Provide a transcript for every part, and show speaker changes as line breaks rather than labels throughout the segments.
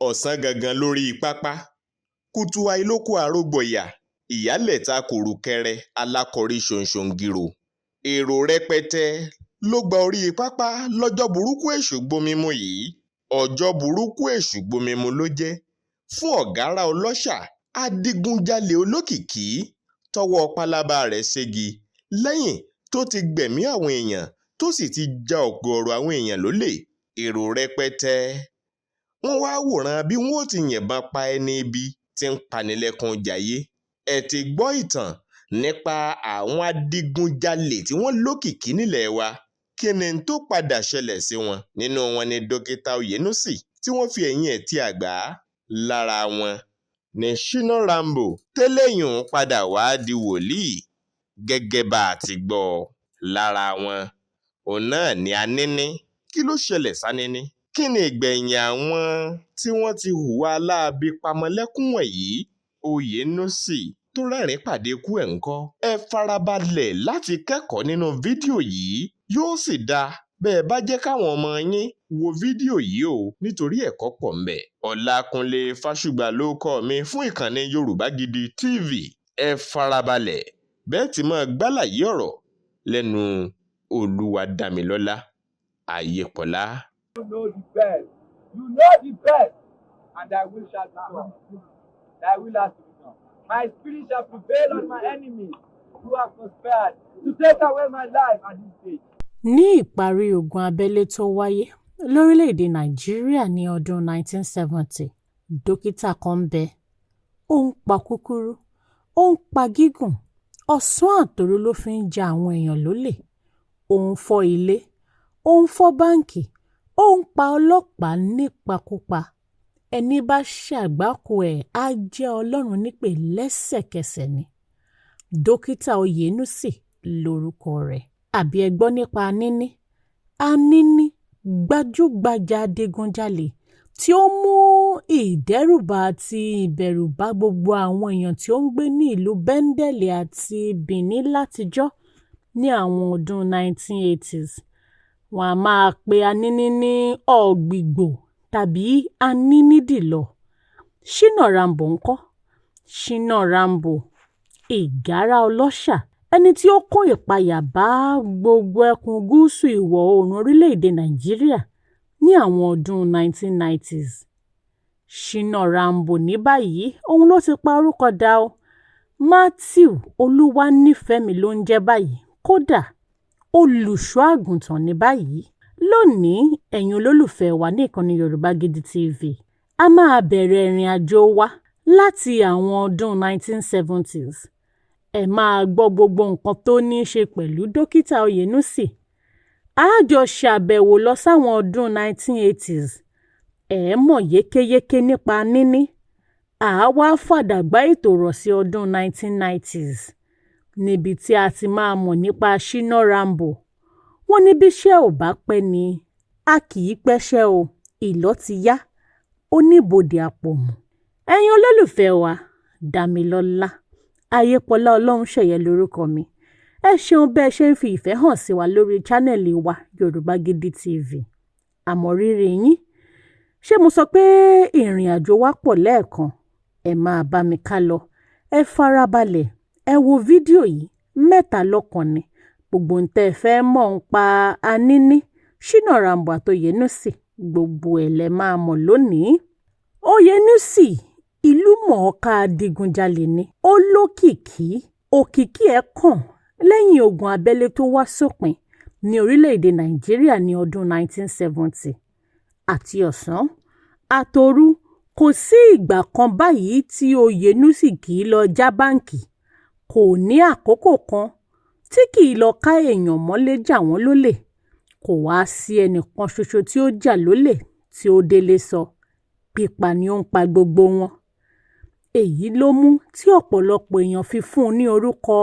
ọ̀sán gangan lórí pápá kùtù àìlókù àrògbọ̀yà ìyálẹ̀ta kùrùkẹrẹ alákọ̀rí ṣonṣongiro èrò rẹpẹtẹ ló gba orí pápá lọ́jọ́ burúkú èṣù gbomimu yìí. ọjọ́ burúkú èṣù gbomimu ló jẹ́ fún ọ̀gárá ọlọ́ṣà adigunjalè olókìkí tọwọ́ pálábá rẹ̀ ségi lẹ́yìn tó ti gbẹ̀mí àwọn èèyàn tó sì ti já ọ̀gọ̀ọ̀rọ̀ àwọn èèyàn lólè. èrò rẹpẹtẹ wọ́n wá wòran bí wọ́n ó ti yìnbọn pa ẹni ibi tí ń panilẹ́kún jayé. ẹ ti gbọ́ ìtàn nípa àwọn adigunjalè tí wọ́n lókìkí nílẹ̀ wa. kí ni tó padà ṣẹlẹ̀ sí wọn? nínú wọn ni dókítà Oyènúsì tí wọ́n fi ẹ̀yìn ẹ̀ tí àgbá. lára wọn ni Shina Rambo tẹ́lẹ̀yìn padà wá di wòlíì gẹ́gẹ́ bá a ti gbọ́. lára wọn òun náà ni Anini. kí ló ṣẹlẹ̀ sánini? kí ni ìgbẹ̀yìn àwọn tí wọ́n ti hùwà aláàbí pamọ́lẹ́kún wọ̀nyí? Oyènúsì tó rẹ́rìn pàdé ikú ẹ̀ ńkọ́? ẹ farabalẹ̀ láti kẹ́kọ̀ọ́ nínú fídíò yìí. yóò sì dáa bẹ́ẹ̀ bá jẹ́ káwọn ọmọ yín wo fídíò yìí o nítorí ẹ̀kọ́ pọ̀ ńbẹ̀. Ọlákúnlé Fásùgbà ló kọ́ mi fún ìkànnì Yorùbá Gidi TV. ẹ farabalẹ̀ bẹ́ẹ̀ tí máa gbálàyé ọ̀rọ̀ lẹ́nu Olúwadámilọ́lá Ayépọ̀lá.
You know the best. You know the best. And thy will shall be done. Thy will has to be done. My spirit shall prevail on my enemies who have conspired to take away my life at this stage.
Ní ìparí ogun abẹ́lé tó wáyé lórílẹ̀‐èdè Nàìjíríà ní ọdún 1970, dókítà kan ń bẹ. Ó ń pa kúkúrú, ó ń pa gígùn, ọ̀sán àtòru ló fi ń ja àwọn èèyàn lólè. Ó ń fọ́ ilé, ó ń fọ́ báǹkì, ó ń pa ọlọ́pàá nípakúpa. ẹni bá ṣàgbákò ẹ̀ á jẹ́ Ọlọ́run nípè lẹ́sẹ̀kẹsẹ̀ ni. Dókítà Oyènúsì lórúkọ rẹ̀. Àbí ẹ gbọ́ nípa Anini? Anini gbajúgbajà adigunjalè tí ó mú ìdẹ́rùbà àti ìbẹ̀rù bá gbogbo àwọn èèyàn tí ó ń gbé ní ìlú Bẹ́ńdẹ̀lì àti Benin látijọ́ ní àwọn ọdún 1980s. Wọ́n a máa pe Anini ní ọ̀gbìgbò tàbí Anínídìlọ. Shina Rambo ńkọ́? Shina Rambo ìgárá ọlọ́ṣà, ẹni tí ó kó ìpayà bá gbogbo ẹkùn gúúsù ìwọ̀ oòrùn orílẹ̀-èdè Nàìjíríà ní àwọn ọdún 1990s. Shina Rambo ní báyìí òun ló ti pa orúkọ dà o. Matthew Olúwanífẹ̀mí ló ń jẹ́ báyìí, kódà olùṣọ́ àgùntàn ní báyìí. Lónìí, ẹ̀yin olólùfẹ́ wa ní ìkànnì Yorùbá Gidi TV, a máa bẹ̀rẹ̀ ìrìn àjò wa láti àwọn ọdún 1970s. Ẹ máa gbọ́ gbogbo nǹkan tó ní í ṣe pẹ̀lú dókítà Oyènúsì. A jọ ṣàbẹ̀wò lọ sáwọn ọdún 1980s. Ẹ mọ̀ yékéyéké nípa Níní. A wá fàdàgbà ètò rọ̀ sí ọdún 1990s, níbi tí a ti máa mọ̀ nípa Shina Rambo. Wọ́n ní bíṣẹ́ ò bá pẹ́ ni a kì í pẹ́ṣẹ́ o. Ìlọ́ ti yá, oníbodè àpọ̀mù. Ẹ̀yin olólùfẹ́ wa, Dámilọ́lá Ayépọ̀lá Ọlọ́runṣẹ̀yẹ lórúkọ mi. Ẹ ṣeun bẹ́ẹ̀ ṣe ń fi ìfẹ́ hàn sí wa lórí chánẹ́ẹ̀lì wa Yorùbá Gidi TV. Àmọ́ rírì yín. Ṣé mo sọ pé ìrìn àjò wa pọ̀ lẹ́ẹ̀kan? Ẹ máa bá mi ká lọ. Ẹ farabalẹ̀, ẹ wo fídíò yìí, mẹ́ta lọ́kan ni. Gbogbo ń tẹ́ fẹ́ mọ̀ ń pa Anini, Shina Rambo àti Oyènúsì, gbogbo ẹ̀ lẹ máa mọ̀ lónìí. Oyènúsì ìlú mọ̀ọ́ká adigunjalè ni. Ó lókìkí, òkìkí ẹ̀ kàn lẹ́yìn ogun abẹ́lé tó wá sópin ní orílẹ̀-èdè Nàìjíríà ní ọdún 1970. Àti ọ̀sán àtòru kò sí ìgbà kan báyìí tí Oyènúsì kì í lọ já báǹkì. Kò ní àkókò kan tí kì í lọ ká èèyàn mọ́lé jà wọ́n lólè. Kò wá sí ẹnìkan ṣoṣo tí ó jà lólè tí ó délé sọ. Pípa ni ó ń pa gbogbo wọn. Èyí ló mú tí ọ̀pọ̀lọpọ̀ èèyàn fi fún un ní orúkọ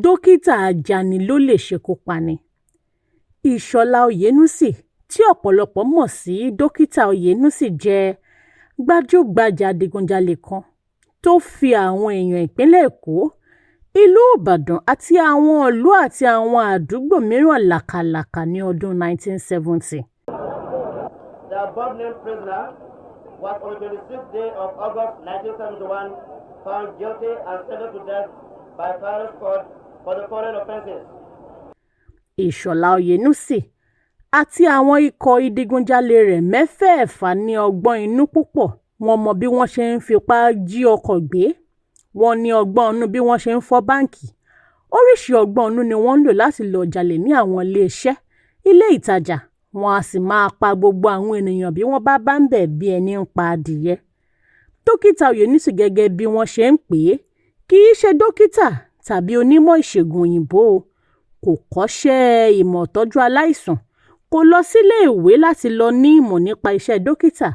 dókítà ajanilólè ṣekúpani. Ìṣọ̀lá Oyènúsì tí ọ̀pọ̀lọpọ̀ mọ̀ sí dókítà Oyènúsì jẹ́ gbajúgbajà adigunjalè kan tó fi àwọn èèyàn ìpínlẹ̀ Èkó, ìlú Ìbàdàn àti àwọn ìlú àti àwọn àdúgbò mìíràn làkàlàkà ní ọdún 1970.
The above-named prisoner
was on the 26th day of August 1971 found guilty and sentenced to death by Paris court for the following offences.
Ìṣọ̀lá Oyènúsì àti àwọn ikọ̀ ìdigunjalè rẹ̀ mẹ́fẹ̀ẹ̀fà ní ọgbọ́n inú púpọ̀. Wọ́n mọ bí wọ́n ṣe ń fipá jí ọkọ̀ gbé. Wọ́n ní ọgbọ́n inú bí wọ́n ṣe ń fọ́ báǹkì. Oríṣìí ọgbọ́n inú ni wọ́n ń lò láti lọ jalè ní àwọn iléeṣẹ́, ilé ìtajà. Wọ́n á sì máa pa gbogbo àwọn ènìyàn bí wọ́n bá ń bẹ̀ bí ẹni ń pa adìyẹ. Dókítà Oyènúsì gẹ́gẹ́ bí wọ́n ṣe ń pè é, kì í ṣe dókítà tàbí onímọ̀ ìṣègùn òyìnbó. Kò kọ́ṣẹ́ ìmọ̀ ìtọ́jú aláìsàn. Kò lọ sílé ìwé láti lọ ní ìmọ̀ nípa iṣẹ́ dókítà.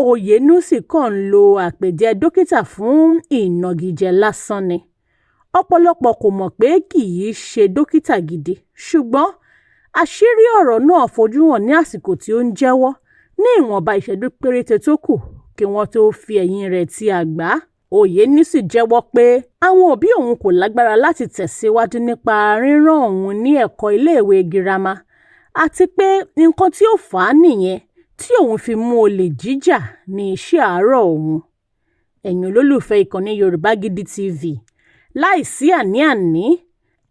Oyènúsì kàn ń lo àpèjẹ dókítà fún ìnagijẹ lásán ni. Ọ̀pọ̀lọpọ̀ kò mọ̀ pé kì í ṣe dókítà gidi, ṣùgbọ́n àṣírí ọ̀rọ̀ náà fojú hàn ní àsìkò tí ó ń jẹ́wọ́ ní ìwọ̀nba ìṣẹ́jú péréte tó kù kí wọ́n tó fi ẹ̀yìn rẹ̀ ti àgbá. Oyènúsì jẹ́wọ́ pé àwọn òbí òun kò lágbára láti tẹ̀síwájú nípa rírán òun ní ẹ̀kọ́ iléèwé girama àti pé nǹkan tí ó fà á nìyẹn tí òun fi mú olè jíjà ní iṣẹ́ àárọ̀ òun. Ẹ̀yin olólùfẹ́ ìkànnì Yorùbá Gidi TV, láìsí àní-àní,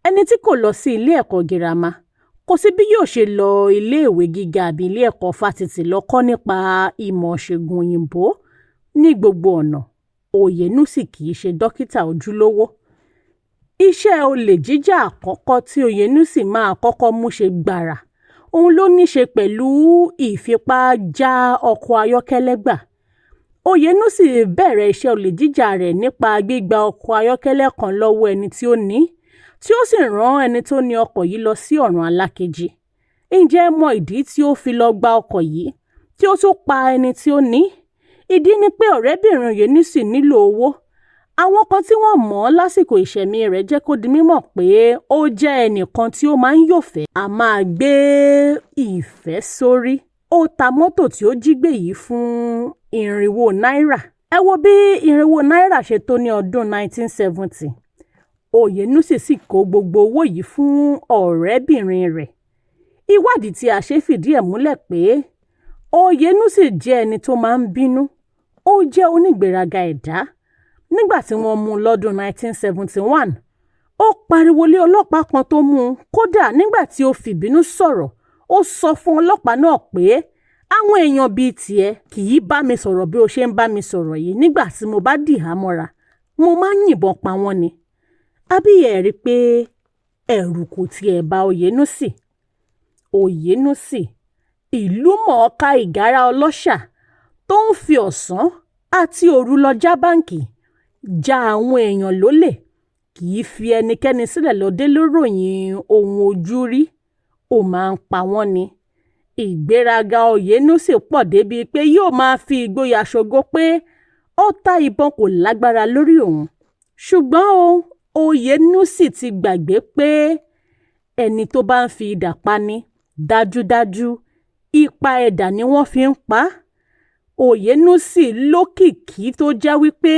ẹni tí kò lọ sí ilé ẹ̀kọ́ girama kò sí bí yóò ṣe lọ iléèwé gíga àbí ilé ẹ̀kọ́ fásitì lọ kọ́ nípa ìmọ̀ ìṣègùn òyìnbó ní gbogbo ọ̀nà. Oyènúsì kì í ṣe dókítà ojúlówó. Iṣẹ́ olè jíjà àkọ́kọ́ tí Oyènúsì máa kọ́kọ́ mú ṣe gbàrà òun ló ní ṣe pẹ̀lú ìfipá já ọkọ̀ ayọ́kẹ́lẹ́ gbà. Oyènúsì bẹ̀rẹ̀ iṣẹ́ olè jíjà rẹ̀ nípa gbígba ọkọ̀ ayọ́kẹ́lẹ́ kan lọ́wọ́ ẹni tí ó ní, tí ó sì rán ẹni tó ní ọkọ̀ yìí lọ sí ọ̀run alákejì. Ǹjẹ́ ẹ mọ ìdí tí ó fi lọ gba ọkọ̀ yìí tí ó tún pa ẹni tí ó ní? Ìdí ni pé ọ̀rẹ́bìnrin Oyènúsì nílò owó. Àwọn kan tí wọ́n mọ̀ ọ́ lásìkò ìṣẹ̀mí rẹ̀ jẹ́ kó di mímọ̀ pé ó jẹ́ ẹnìkan tí ó máa ń yọ̀fẹ́. A máa gbé ìfẹ́ sórí. Ó ta mọ́tò tí ó jí gbé yìí fún $400. Ẹ wo bí $400 ṣe tó ní ọdún 1970. Oyènúsì sì kó gbogbo owó yìí fún ọ̀rẹ́bìnrin rẹ̀. Ìwádìí tí a ṣe fìdí ẹ̀ múlẹ̀ pé Oyènúsì jẹ́ ẹni tó máa ń bínú. Ó jẹ́ onígbéraga ẹ̀dá. Nígbà tí wọ́n mú un lọ́dún 1971, ó pariwo lé ọlọ́pàá kan tó mú un. Kódà nígbà tí ó fìbínú sọ̀rọ̀, ó sọ fún ọlọ́pàá náà pé àwọn èèyàn bíi tiẹ̀ kì í bá mi sọ̀rọ̀ bí ó ṣe ń bá mi sọ̀rọ̀ yìí. Nígbà tí mo bá dì á mọ́ra, mo máa ń yìnbọn pa wọ́n ni. Àbí ẹ rí pé ẹ̀rù kò tiẹ̀ bá Oyènúsì. Oyènúsì, ìlú mọ̀ọ́ká ìgárá ọlọ́ṣà tó ń fi ọ̀sán àti òru lọ já báǹkì, já àwọn èèyàn lólè, kì í fi ẹnikẹ́ni sílẹ̀ lọ́dẹ lóròyìn ohun ojú rí. Ó máa ń pa wọ́n ni. Ìgbéraga Oyènúsì pọ̀ débi pé yóò máa fi ìgboyà ṣògo pé ọ̀tá ìbọn kò lágbára lórí òun. Ṣùgbọ́n Oyènúsì ti gbàgbé pé ẹni tó bá ń fi idà pa ni, dájúdájú ipa ẹ̀dà ni wọ́n fi ń pa. Oyènúsì lókìkí tó jẹ́ wípé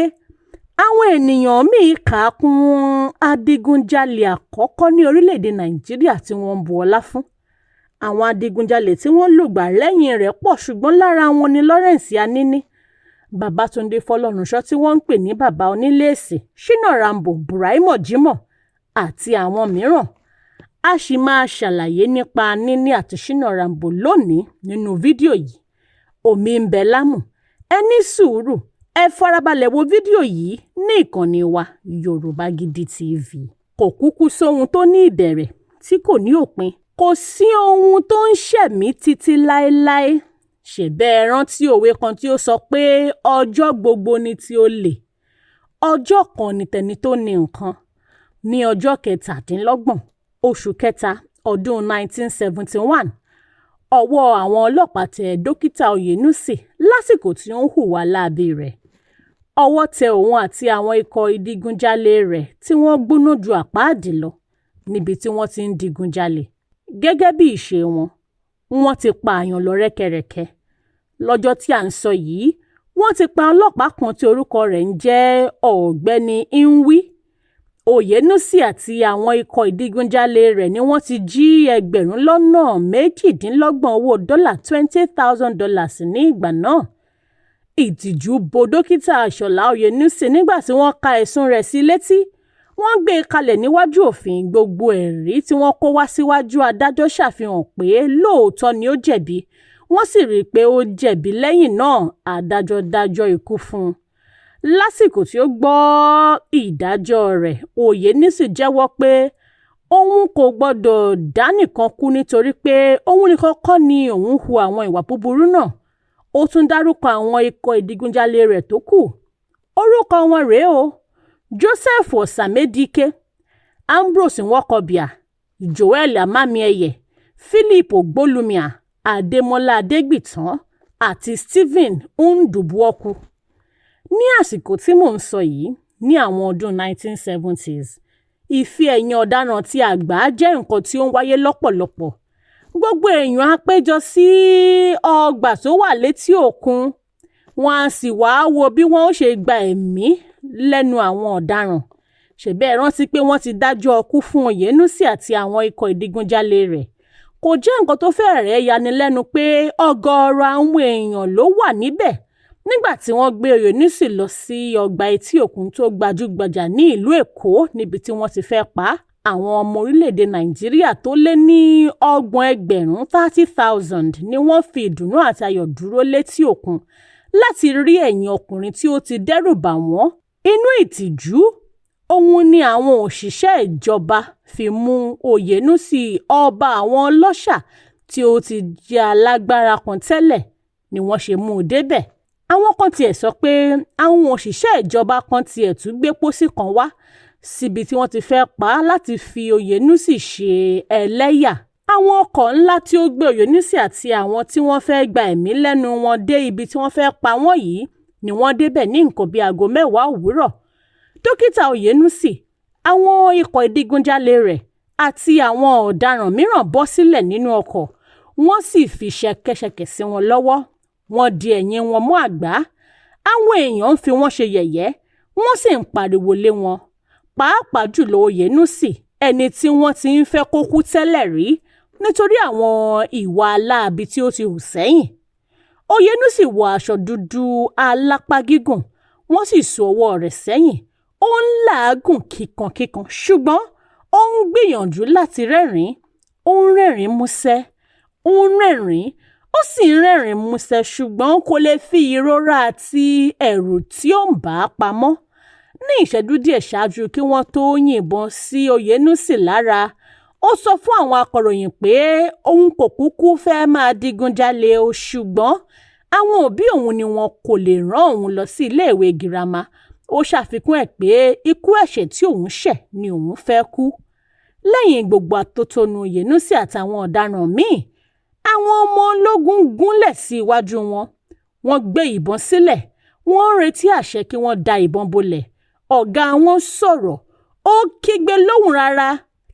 àwọn ènìyàn míì kà á kún adigunjalè àkọ́kọ́ ní orílẹ̀-èdè Nàìjíríà tí wọ́n ń bu ọlá fún. Àwọn adigunjalè tí wọ́n lògbà lẹ́yìn rẹ̀ pọ̀, ṣùgbọ́n lára wọn ni Lawrence Anini, Babátúndé Fọlọ́runṣọ́ tí wọ́n ń pè ní bàbá oníléèsì, Shina Rambo, Buraimoh Jimoh àti àwọn mìíràn. A sì máa ṣàlàyé nípa Anini àti Shina Rambo lónìí nínú fídíò yìí. Omi ń bẹ lámù. Ẹ ní sùúrù. Ẹ farabalẹ̀ wo fídíò yìí ní ìkànnì wa Yorùbá Gidi TV. Kò kúkú sóhun tó ní ìbẹ̀rẹ̀ tí kò ní òpin. Kò sí ohun tó ń ṣẹ̀mí títí láéláé. Ṣèbẹ́ ẹ rántí òwe kan tí ó sọ pé ọjọ́ gbogbo ni ti olè. Ọjọ́ kan ni tẹni tó ní nǹkan. Ní ọjọ́ 27 oṣù kẹta ọdún 1971, ọwọ́ àwọn ọlọ́pàá tẹ dókítà Oyènúsì lásìkò tí ó ń hùwà láabi rẹ̀. Ọwọ́ tẹ òun àti àwọn ikọ̀ ìdigunjalè rẹ̀ tí wọ́n gbóná ju àpáàdì lọ níbi tí wọ́n ti ń digunjalè. Gẹ́gẹ́ bí ìṣe wọn, wọ́n ti pa àyàn lọ rẹ́kẹrẹ́kẹ́. Lọ́jọ́ tí à ń sọ yìí, wọ́n ti pa ọlọ́pàá kan tí orúkọ rẹ̀ ń jẹ́ ọ̀gbẹ́ni Nwi. Oyènúsì àti àwọn ikọ̀ ìdigunjalè rẹ̀ ni wọ́n ti jí $28,000 owó $20,000 ní ìgbà náà. Ìtìjú bo dókítà Ìṣọ̀lá Oyènúsì nígbà tí wọ́n ka ẹ̀sùn rẹ̀ sí létí. Wọ́n gbé e kalẹ̀ níwájú òfin. Gbogbo ẹ̀rí tí wọ́n kó wá síwájú adájọ́ ṣàfihàn pé lóòótọ́ ni ó jẹ̀bi. Wọ́n sì rí i pé ó jẹ̀bi. Lẹ́yìn náà adájọ́ dájọ́ ikú fún un. Lásìkò tí ó gbọ́ ìdájọ́ rẹ̀, Oyènúsì jẹ́wọ́ pé òun kò gbọdọ̀ dá nìkan kú nítorí pé òun nìkan kọ́ ni òun hu àwọn ìwà búburú náà. Ó tún dárúkọ àwọn ikọ̀ ìdigunjalè rẹ̀ tó kù. Orúkọ wọn rèé o: Joseph Osamedike, Ambrose Nwokobia, Joel Amamieye, Philip Ogbolumia, Adémọ́lá Adégbìtán àti Stephen Ndubùọkù. Ní àsìkò tí mò ń sọ yìí, ní àwọn ọdún 1970s, ìfi ẹ̀yìn ọ̀daràn tí àgbà jẹ́ nǹkan tí ó ń wáyé lọ́pọ̀lọpọ̀. Gbogbo èèyàn á péjọ sí ọgbà tó wà létí òkun. Wọ́n á sì wá wo bí wọ́n ó ṣe gba ẹ̀mí lẹ́nu àwọn ọ̀daràn. Ṣèbẹ́ ẹ rántí pé wọ́n ti dájọ́ ikú fún Oyènúsì àti àwọn ikọ̀ ìdigunjalè rẹ̀. Kò jẹ́ nǹkan tó fẹ́rẹ̀ẹ́ yanilẹ́nu pé ọ̀gọ̀ọ̀rọ̀ àwọn èèyàn ló wà níbẹ̀ nígbà tí wọ́n gbé Oyènúsì lọ sí ọgbà etí òkun tó gbajúgbajà ní ìlú Èkó níbi tí wọ́n ti fẹ́ pa á. Àwọn ọmọ orílẹ̀-èdè Nàìjíríà tó lé ní 30,000 ni wọ́n fi ìdùnnú àti ayọ̀ dúró létí òkun láti rí ẹ̀yìn ọkùnrin tí ó ti dẹ́rù bà wọ́n. Inú ìtìjú òun ni àwọn òṣìṣẹ́ ìjọba fi mú Oyènúsì, ọba àwọn ọlọ́ṣà tí ó ti jẹ́ alágbára kan tẹ́lẹ̀, ni wọ́n ṣe mú un débẹ̀. Àwọn kan tiẹ̀ sọ pé àwọn òṣìṣẹ́ ìjọba kan tiẹ̀ tún gbé pósí kan wá síbi tí wọ́n ti fẹ́ pa á láti fi Oyènúsì ṣe ẹlẹ́yà. Àwọn ọkọ̀ ńlá tí ó gbé Oyènúsì àti àwọn tí wọ́n fẹ́ gba ẹ̀mí lẹ́nu wọn dé ibi tí wọ́n fẹ́ pa wọ́n yìí ni wọ́n débẹ̀ ní nǹkan bíi aago 10 òwúrọ̀. Dókítà Oyènúsì, àwọn ikọ̀ ìdigunjalè rẹ̀ àti àwọn ọ̀daràn mìíràn bọ́ sílẹ̀ nínú ọkọ̀. Wọ́n sì fi ṣẹ̀kẹ̀ṣẹ̀kẹ̀ sí wọn lọ́wọ́. Wọ́n di ẹ̀yìn wọn mọ́ àgbá. Àwọn èèyàn ń fi wọ́n ṣe yẹ̀yẹ́. Wọ́n sì ń pariwo lé wọn. Pàápàá jùlọ Oyènúsì, ẹni tí wọ́n ti ń fẹ́ kó kú tẹ́lẹ̀ rí nítorí àwọn ìwà aláàbí tí ó ti hù sẹ́yìn. Oyènúsì wọ aṣọ dúdú alápá gígùn. Wọ́n sì so ọwọ́ rẹ̀ sẹ́yìn. Ó ń làágùn kíkankíkan, ṣùgbọ́n ó ń gbìyànjú láti rẹ́rìn-ín. Ó ń rẹ́rìn-ín músẹ́. Ó ń rẹ́rìn-ín. Ó sì ń rẹ́rìn-ín músẹ́, ṣùgbọ́n kò lè fi ìrora àti ẹ̀rù tí ó ń bà á pamọ́. Ní ìṣẹ́jú díẹ̀ ṣáájú kí wọ́n tó yìnbọn sí Oyènúsì lára, ó sọ fún àwọn akọ̀ròyìn pé òun kò kúkú fẹ́ máa digunjalè o, ṣùgbọ́n àwọn òbí òun ni wọn kò lè rán òun lọ sí iléèwé girama. Ó ṣàfikún ẹ̀ pé ikú ẹ̀ṣẹ̀ tí òun ṣẹ̀ ni òun fẹ́ kú. Lẹ́yìn gbogbo atótónu Oyènúsì àtàwọn ọ̀daràn míì, àwọn ọmọ ológun gúnlẹ̀ sí iwájú wọn. Wọ́n gbé ìbọn sílẹ̀. Wọ́n ń retí àṣẹ kí wọ́n da ìbọn bolẹ̀. Ọ̀gá wọn sọ̀rọ̀. Ó kígbe lóhùn rárá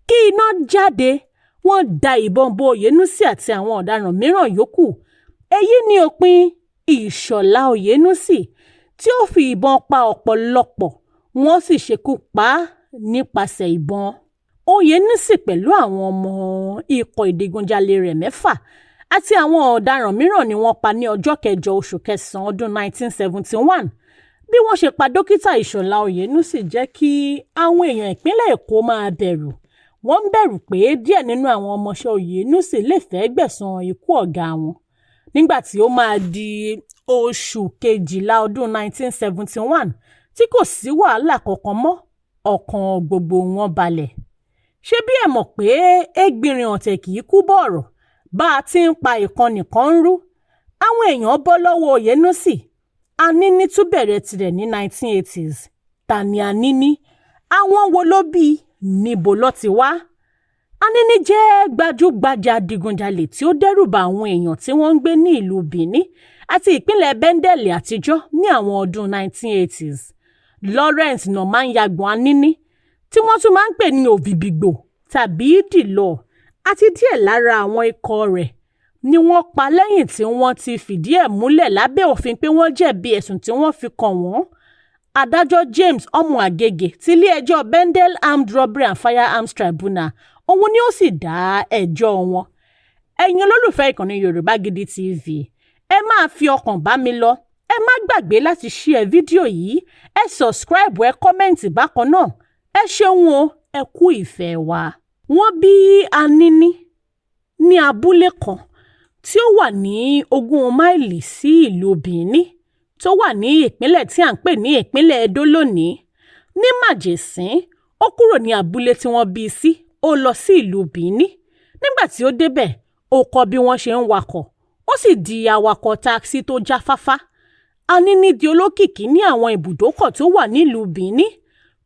kí iná jáde. Wọ́n da ìbọn bo Oyènúsì àti àwọn ọ̀daràn mìíràn yòókù. Èyí ni òpin Ìṣọ̀lá Oyènúsì, tí ó fi ìbọn pa ọ̀pọ̀lọpọ̀. Wọ́n sì ṣekú pa á nípasẹ̀ ìbọn. Oyènúsì pẹ̀lú àwọn ọmọ ikọ̀ ìdigunjalè rẹ̀ 6 àti àwọn ọ̀daràn mìíràn ni wọ́n pa ní ọjọ́ 8 oṣù kẹsàn-án ọdún 1971. Bí wọ́n ṣe pa dókítà Ìṣọ̀lá Oyènúsì jẹ́ kí àwọn èèyàn ìpínlẹ̀ Èkó máa bẹ̀rù. Wọ́n ń bẹ̀rù pé díẹ̀ nínú àwọn ọmọọṣẹ́ Oyènúsì lè fẹ́ gbẹ̀san ikú ọ̀gá wọn. Nígbà tí ó máa di oṣù kejìlá ọdún 1971 tí kò sí wàhálà kankan mọ́, ọkàn gbogbo wọn balẹ̀. Ṣé bí ẹ mọ̀ pé ẹgbìnrin ọ̀tẹ̀ kì í kú bọ̀rọ̀, bá a ti ń pa ìkan nìkan ń rú. Àwọn èèyàn bọ́ lọ́wọ́ Oyènúsì. Anini tún bẹ̀rẹ̀ tirẹ̀ ní 1980s. Ta ni Anini? Àwọn wo ló bí? Níbo ló ti wá? Anini jẹ́ gbajúgbajà adigunjalè tí ó dẹ́rùbà àwọn èèyàn tí wọ́n ń gbé ní ìlú Benin àti ìpínlẹ̀ Bendel àtijọ́ ní àwọn ọdún 1980s. Lawrence Nọ̀máyàgbọ́n Anini, tí wọ́n tún máa ń pè ní Òbìbìgbò tàbí Dìlọ̀, àti díẹ̀ lára àwọn ikọ̀ rẹ̀ ni wọ́n pa lẹ́yìn tí wọ́n ti fìdí ẹ̀ múlẹ̀ lábẹ́ òfin pé wọ́n jẹ̀bi ẹ̀sùn tí wọ́n fi kàn wọ́n. Adájọ́ James Omoagege ti ilé-ẹjọ́ Bendel Armed Robbery and Firearms Tribunal, òun ni ó sì dá ẹjọ́ wọn. Ẹ̀yin olólùfẹ́ ìkànnì Yorùbá Gidi TV, ẹ máa fi ọkàn bá mi lọ. ẹ má gbàgbé láti share fídíò yìí, ẹ subscribe, ẹ kọ́mẹ́ǹtì bákan náà. Ẹ ṣeun o, ẹ kú ìfẹ́ wa. Wọ́n bí Anini ní abúlé kan tí ó wà ní 20 máìlì sí ìlú Benin tó wà ní ìpínlẹ̀ tí à ń pè ní ìpínlẹ̀ Edo lónìí. Ní màjèsín, ó kúrò ní abúlé tí wọ́n bí sí, ó lọ sí ìlú Benin. Nígbà tí ó débẹ̀, ó kọ́ bí wọ́n ṣe ń wakọ̀, ó sì di awakọ̀ táksì tó jáfáfá. Anini di olókìkí ní àwọn ibùdókọ̀ tó wà nílùú Benin.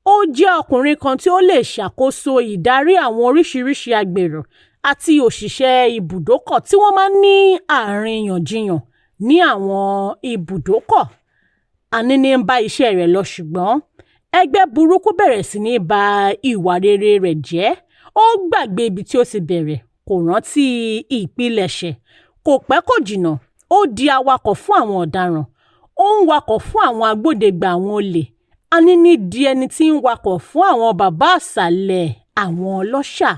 Ó jẹ́ ọkùnrin kan tí ó lè ṣàkóso ìdarí àwọn oríṣiríṣi agbèrò àti òṣìṣẹ́ ibùdókọ̀ tí wọ́n máa ń ní àríyànjiyàn ní àwọn ibùdókọ̀. Anini ń bá iṣẹ́ rẹ̀ lọ ṣùgbọ́n ẹgbẹ́ burúkú bẹ̀rẹ̀ sí ní ba ìwà rere rẹ̀ jẹ́. Ó gbàgbé ibi tí ó ti bẹ̀rẹ̀, kò rántí ìpilẹ̀ṣẹ̀. Kò pẹ́ kò jìnnà, ó di awakọ̀ fún àwọn ọ̀daràn. Ó ń wakọ̀ fún àwọn agbódegbà àwọn olè. Anini di ẹni tí ń wakọ̀ fún àwọn bàbá àsàlẹ̀ àwọn ọlọ́ṣà.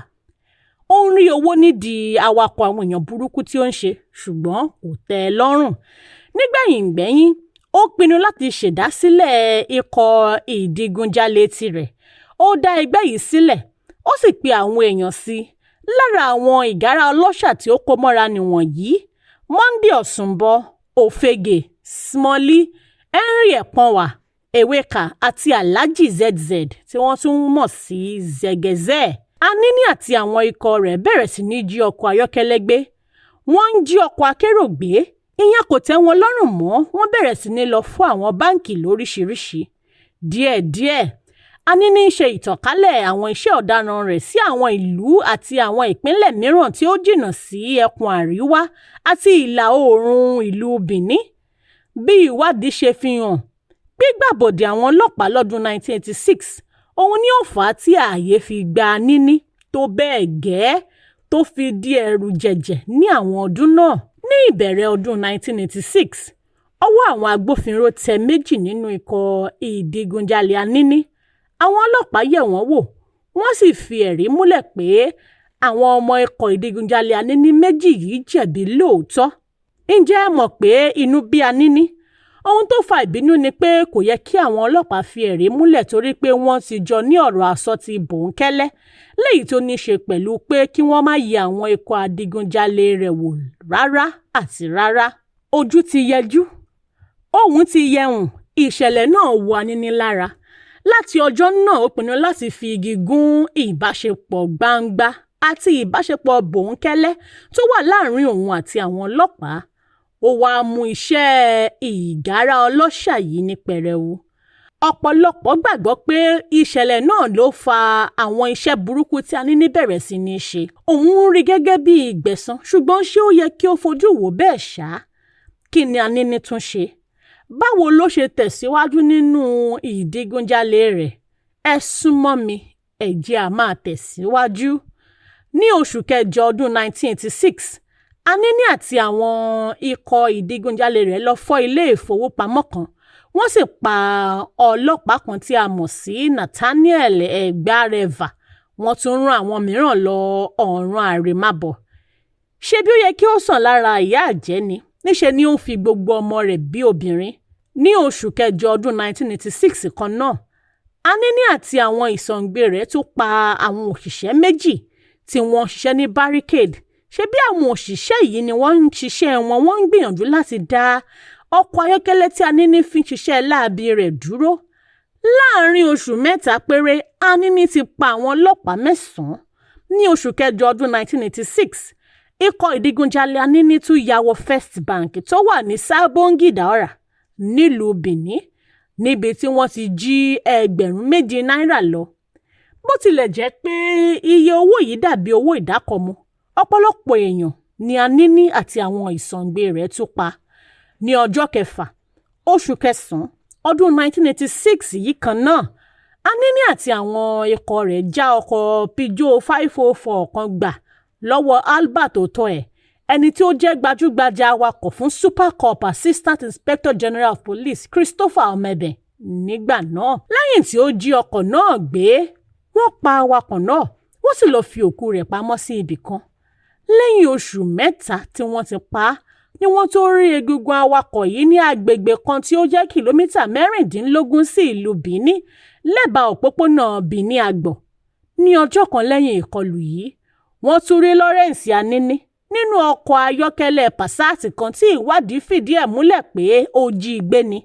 Ó ń rí owó nídìí awakọ̀ àwọn èèyàn burúkú tí ó ń ṣe, ṣùgbọ́n kò tẹ́ ẹ lọ́rùn. Nígbẹ̀yìngbẹ́yín, ó pinnu láti ṣèdásílẹ̀ ikọ̀ ìdigunjalè tirẹ̀. Ó dá ẹgbẹ́ yìí sílẹ̀, ó sì pe àwọn èèyàn sí i. Lára àwọn ìgárá ọlọ́ṣà tí ó kó mọ́ra nìwọ̀nyí: Monday Ọ̀sùnbọ̀, Òfegè, Smọ́lí, Henry Ẹ̀pọ̀nwà, Eweka àti Alhaji ZZ tí wọ́n tún mọ̀ sí Zegeze. Anini àti àwọn ikọ̀ rẹ̀ bẹ̀rẹ̀ sí ní jí ọkọ̀ ayọ́kẹ́lẹ́ gbé. Wọ́n ń jí ọkọ̀ akérò gbé. Ìyẹn kò tẹ́ wọn lọ́rùn mọ́, wọ́n bẹ̀rẹ̀ sí ní lọ fún àwọn báǹkì lóríṣiríṣi. Díẹ̀díẹ̀, Anini ṣe ìtànkálẹ̀ àwọn iṣẹ́ ọ̀daràn rẹ̀ sí àwọn ìlú àti àwọn ìpínlẹ̀ mìíràn tí ó jìnnà sí ẹkùn àríwá àti ìlà oòrùn ìlú Benin. Bí ìwádìí ṣe fi hàn, gbígbàbọ̀dè àwọn ọlọ́pàá lọ́dún 1986 òun ni ó fà á tí ààyè fi gba Anini tó bẹ́ẹ̀ gẹ́ tó fi di ẹ̀rù jẹ̀jẹ̀ ní àwọn ọdún náà. Ní ìbẹ̀rẹ̀ ọdún 1986, ọwọ́ àwọn agbófinró tẹ 2 nínú ikọ̀ ìdigunjalè Anini. Àwọn ọlọ́pàá yẹ̀ wọ́n wò, wọ́n sì fi ẹ̀rí múlẹ̀ pé àwọn ọmọ ikọ̀ ìdigunjalè Anini 2 yìí jẹ̀bi lóòótọ́. Ǹjẹ́ ẹ mọ̀ pé inú bí Anini? Ohun tó fa ìbínú ni pé kò yẹ kí àwọn ọlọ́pàá fi ẹ̀rí múlẹ̀ torí pé wọ́n ti jọ ní ọ̀rọ̀ àsọtí bòńkẹ́lẹ́ léyìí tó ní ṣe pẹ̀lú pé kí wọ́n má yẹ àwọn ikọ̀ adigunjalè rẹ̀ wò rárá àti rárá. Ojú ti yẹjú, ohùn ti yẹhùn, ìṣẹ̀lẹ̀ náà wọ Anini lára. Láti ọjọ́ náà ó pinnu láti fi igi gún ìbáṣepọ̀ gbangba àti ìbáṣepọ̀ bòńkẹ́lẹ́ tó wà láàrin òun àti àwọn ọlọ́pàá. Ó wá mú iṣẹ́ ìgárá ọlọ́ṣà yìí ní pẹrẹwu. Ọ̀pọ̀lọpọ̀ gbàgbọ́ pé ìṣẹ̀lẹ̀ náà ló fa àwọn iṣẹ́ burúkú tí Anini bẹ̀rẹ̀ sí ní ṣe. Òun rí gẹ́gẹ́ bí ìgbẹ̀san, ṣùgbọ́n ṣé ó yẹ kí ó fojú wò bẹ́ẹ̀ ṣá? Kí ni Anini tún ṣe? Báwo ló ṣe tẹ̀síwájú nínú ìdigunjalè rẹ̀? Ẹ súnmọ́ mi, ẹ jẹ́ a máa tẹ̀síwájú. Ní oṣù kẹjọ ọdún 1986, Anini àti àwọn ikọ̀ ìdigunjalè rẹ̀ lọ fọ́ ilé ìfowópamọ́ kan. Wọ́n sì pa ọlọ́pàá kan tí a mọ̀ sí Nathaniel Egbareva. Wọ́n tún rán àwọn mìíràn lọ ọ̀run àrèmábọ̀. Ṣé bí ó yẹ kí ó sàn lára ìyá àjẹ́ ni? Níṣe ni ó ń fi gbogbo ọmọ rẹ̀ bí obìnrin. Ní oṣù kẹjọ ọdún 1986 kan náà, Anini àti àwọn ìsọ̀ǹgbé rẹ̀ tún pa àwọn òṣìṣẹ́ 2 tí wọ́n ṣiṣẹ́ ní barricade. Ṣé bí àwọn òṣìṣẹ́ yìí ni wọ́n ń ṣiṣẹ́ wọn, wọ́n ń gbìyànjú láti dá ọkọ̀ ayọ́kẹ́lẹ́ tí Anini fi ń ṣiṣẹ́ láabi rẹ̀ dúró. Láàárín oṣù 3 péré, Anini ti pa àwọn ọlọ́pàá 9. Ní oṣù kẹjọ ọdún 1986, ikọ̀ ìdigunjalè Anini tún ya wọ First Bank tó wà ní Sabongi Daura nílùú Benin, níbi tí wọ́n ti jí ẹgbẹ̀rún 7 náírà lọ. Bó tilẹ̀ jẹ́ pé iye owó yìí dàbí owó ìdákọ̀mú, ọ̀pọ̀lọpọ̀ èèyàn ni Anini àti àwọn ìsọ̀ǹgbé rẹ̀ tún pa. Ní ọjọ́ 6 oṣù kẹsàn-án ọdún 1986 yìí kan náà, Anini àti àwọn ikọ̀ rẹ̀ já ọkọ̀ Peugeot 504 kan gbà lọ́wọ́ Albert Otoye, ẹni tí ó jẹ́ gbajúgbajà awakọ̀ fún Super Cup Assistant Inspector General of Police Christopher Omebe nígbà náà. Lẹ́yìn tí ó jí ọkọ̀ náà gbé, wọ́n pa awakọ̀ náà, wọ́n sì lọ fi òkú rẹ̀ pamọ́ sí ibì kan. Lẹ́yìn oṣù 3 tí wọ́n ti pa á, ni wọ́n tó rí egungun awakọ̀ yìí ní agbègbè kan tí ó jẹ́ kìlómítà 16 sí ìlú Benin lẹ́bàá òpópónà Benin Agbor. Ní ọjọ́ kan lẹ́yìn ìkọlù yìí, wọ́n tún rí Lawrence Anini nínú ọkọ̀ ayọ́kẹ́lẹ́ Passat kan tí ìwádìí fìdí ẹ̀ múlẹ̀ pé ó jí gbé ni.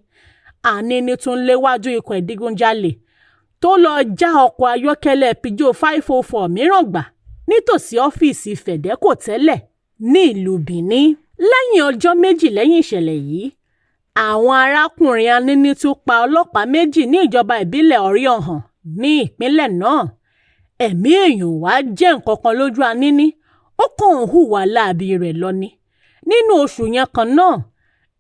Anini tún léwájú ikọ̀ ìdigunjalè tó lọ já ọkọ̀ ayọ́kẹ́lẹ́ Peugeot 504 mìíràn gbà nítòsí ọ́fíìsì Fedeco tẹ́lẹ̀ ní ìlú Benin. Lẹ́yìn ọjọ́ méjì lẹ́yìn ìṣẹ̀lẹ̀ yìí, àwọn arákùnrin Anini tún pa ọlọ́pàá méjì ní ìjọba ìbílẹ̀ Oríọ̀hàn ní ìpínlẹ̀ náà. Ẹ̀mí èèyàn wá jẹ́ nǹkan kan lójú Anini, ó kàn ń hùwà láabi rẹ̀ lọ ni. Nínú oṣù yẹn kan náà,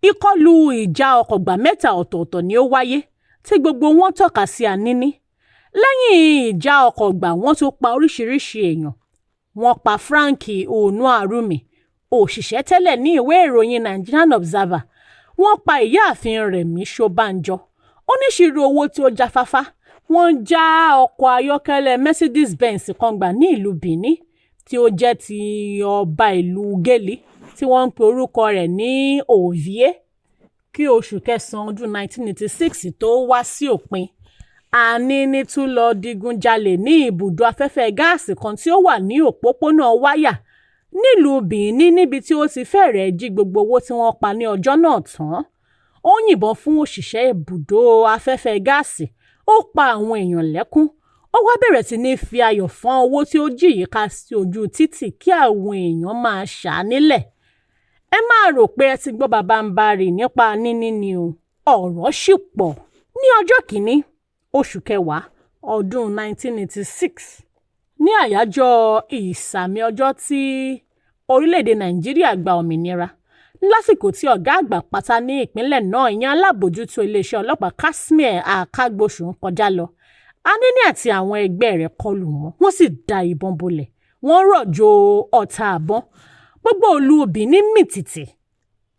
ìkọlù ìjà ọkọ̀ gbà mẹ́ta ọ̀tọ̀ọ̀tọ̀ ni ó wáyé tí gbogbo wọn tọ́ka sí Anini. Lẹ́yìn ìjà ọkọ̀ gbà wọ́n tún pa oríṣiríṣi èèyàn. Wọ́n pa Frank Onuarumi, òṣìṣẹ́ tẹ́lẹ̀ ní ìwé ìròyìn Nigerian Observer. Wọ́n pa ìyáàfin Rẹ̀mí Ṣọ́bánjọ, oníṣirò owó tí ó jáfáfá. Wọ́n já ọkọ̀ ayọ́kẹ́lẹ́ Mercedes-Benz kan gbà ní ìlú Benin tí ó jẹ́ ti ọba ìlú Gélì tí wọ́n ń pe orúkọ rẹ̀ ní Ovie. Kí oṣù kẹsàn-án ọdún 1986 tó wá sí òpin, Anini tún lọ digunjalè ní ibùdó afẹ́fẹ́ gáàsì kan tí ó wà ní òpópónà Wáyà nílùú Benin níbi tí ó ti fẹ́rẹ̀ẹ́ jí gbogbo owó tí wọ́n pa ní ọjọ́ náà tán. Ó yìnbọn fún òṣìṣẹ́ ibùdó afẹ́fẹ́ gáàsì, ó pa àwọn èèyàn lẹ́kún. Ó wá bẹ̀rẹ̀ sí ní fi ayọ̀ fọ́n owó tí ó jí yìí ká sí ojú títì kí àwọn èèyàn máa ṣà nílẹ̀. Ẹ máa rò pé ẹ ti gbọ́ bàbáǹbarì nípa Anini ni o, ọ̀rọ̀ ṣì pọ̀. Ní ọjọ́ kìíní oṣù kẹwàá ọdún 1986, ní àyájọ́ ìsàmì ọjọ́ tí orílẹ̀-èdè Nàìjíríà gba òmìnira, lásìkò tí ọ̀gá àgbà pátá ní ìpínlẹ̀ náà ìyẹn alábòójútó iléeṣẹ́ ọlọ́pàá Kashmir Akagbosu ń kọjá lọ, Anini àti àwọn ẹgbẹ́ rẹ̀ kọlù wọ́n sì da ìbọn bolẹ̀. Wọ́n rọ̀jò ọta àbọn. Gbogbo ìlú Benin mì tìtì.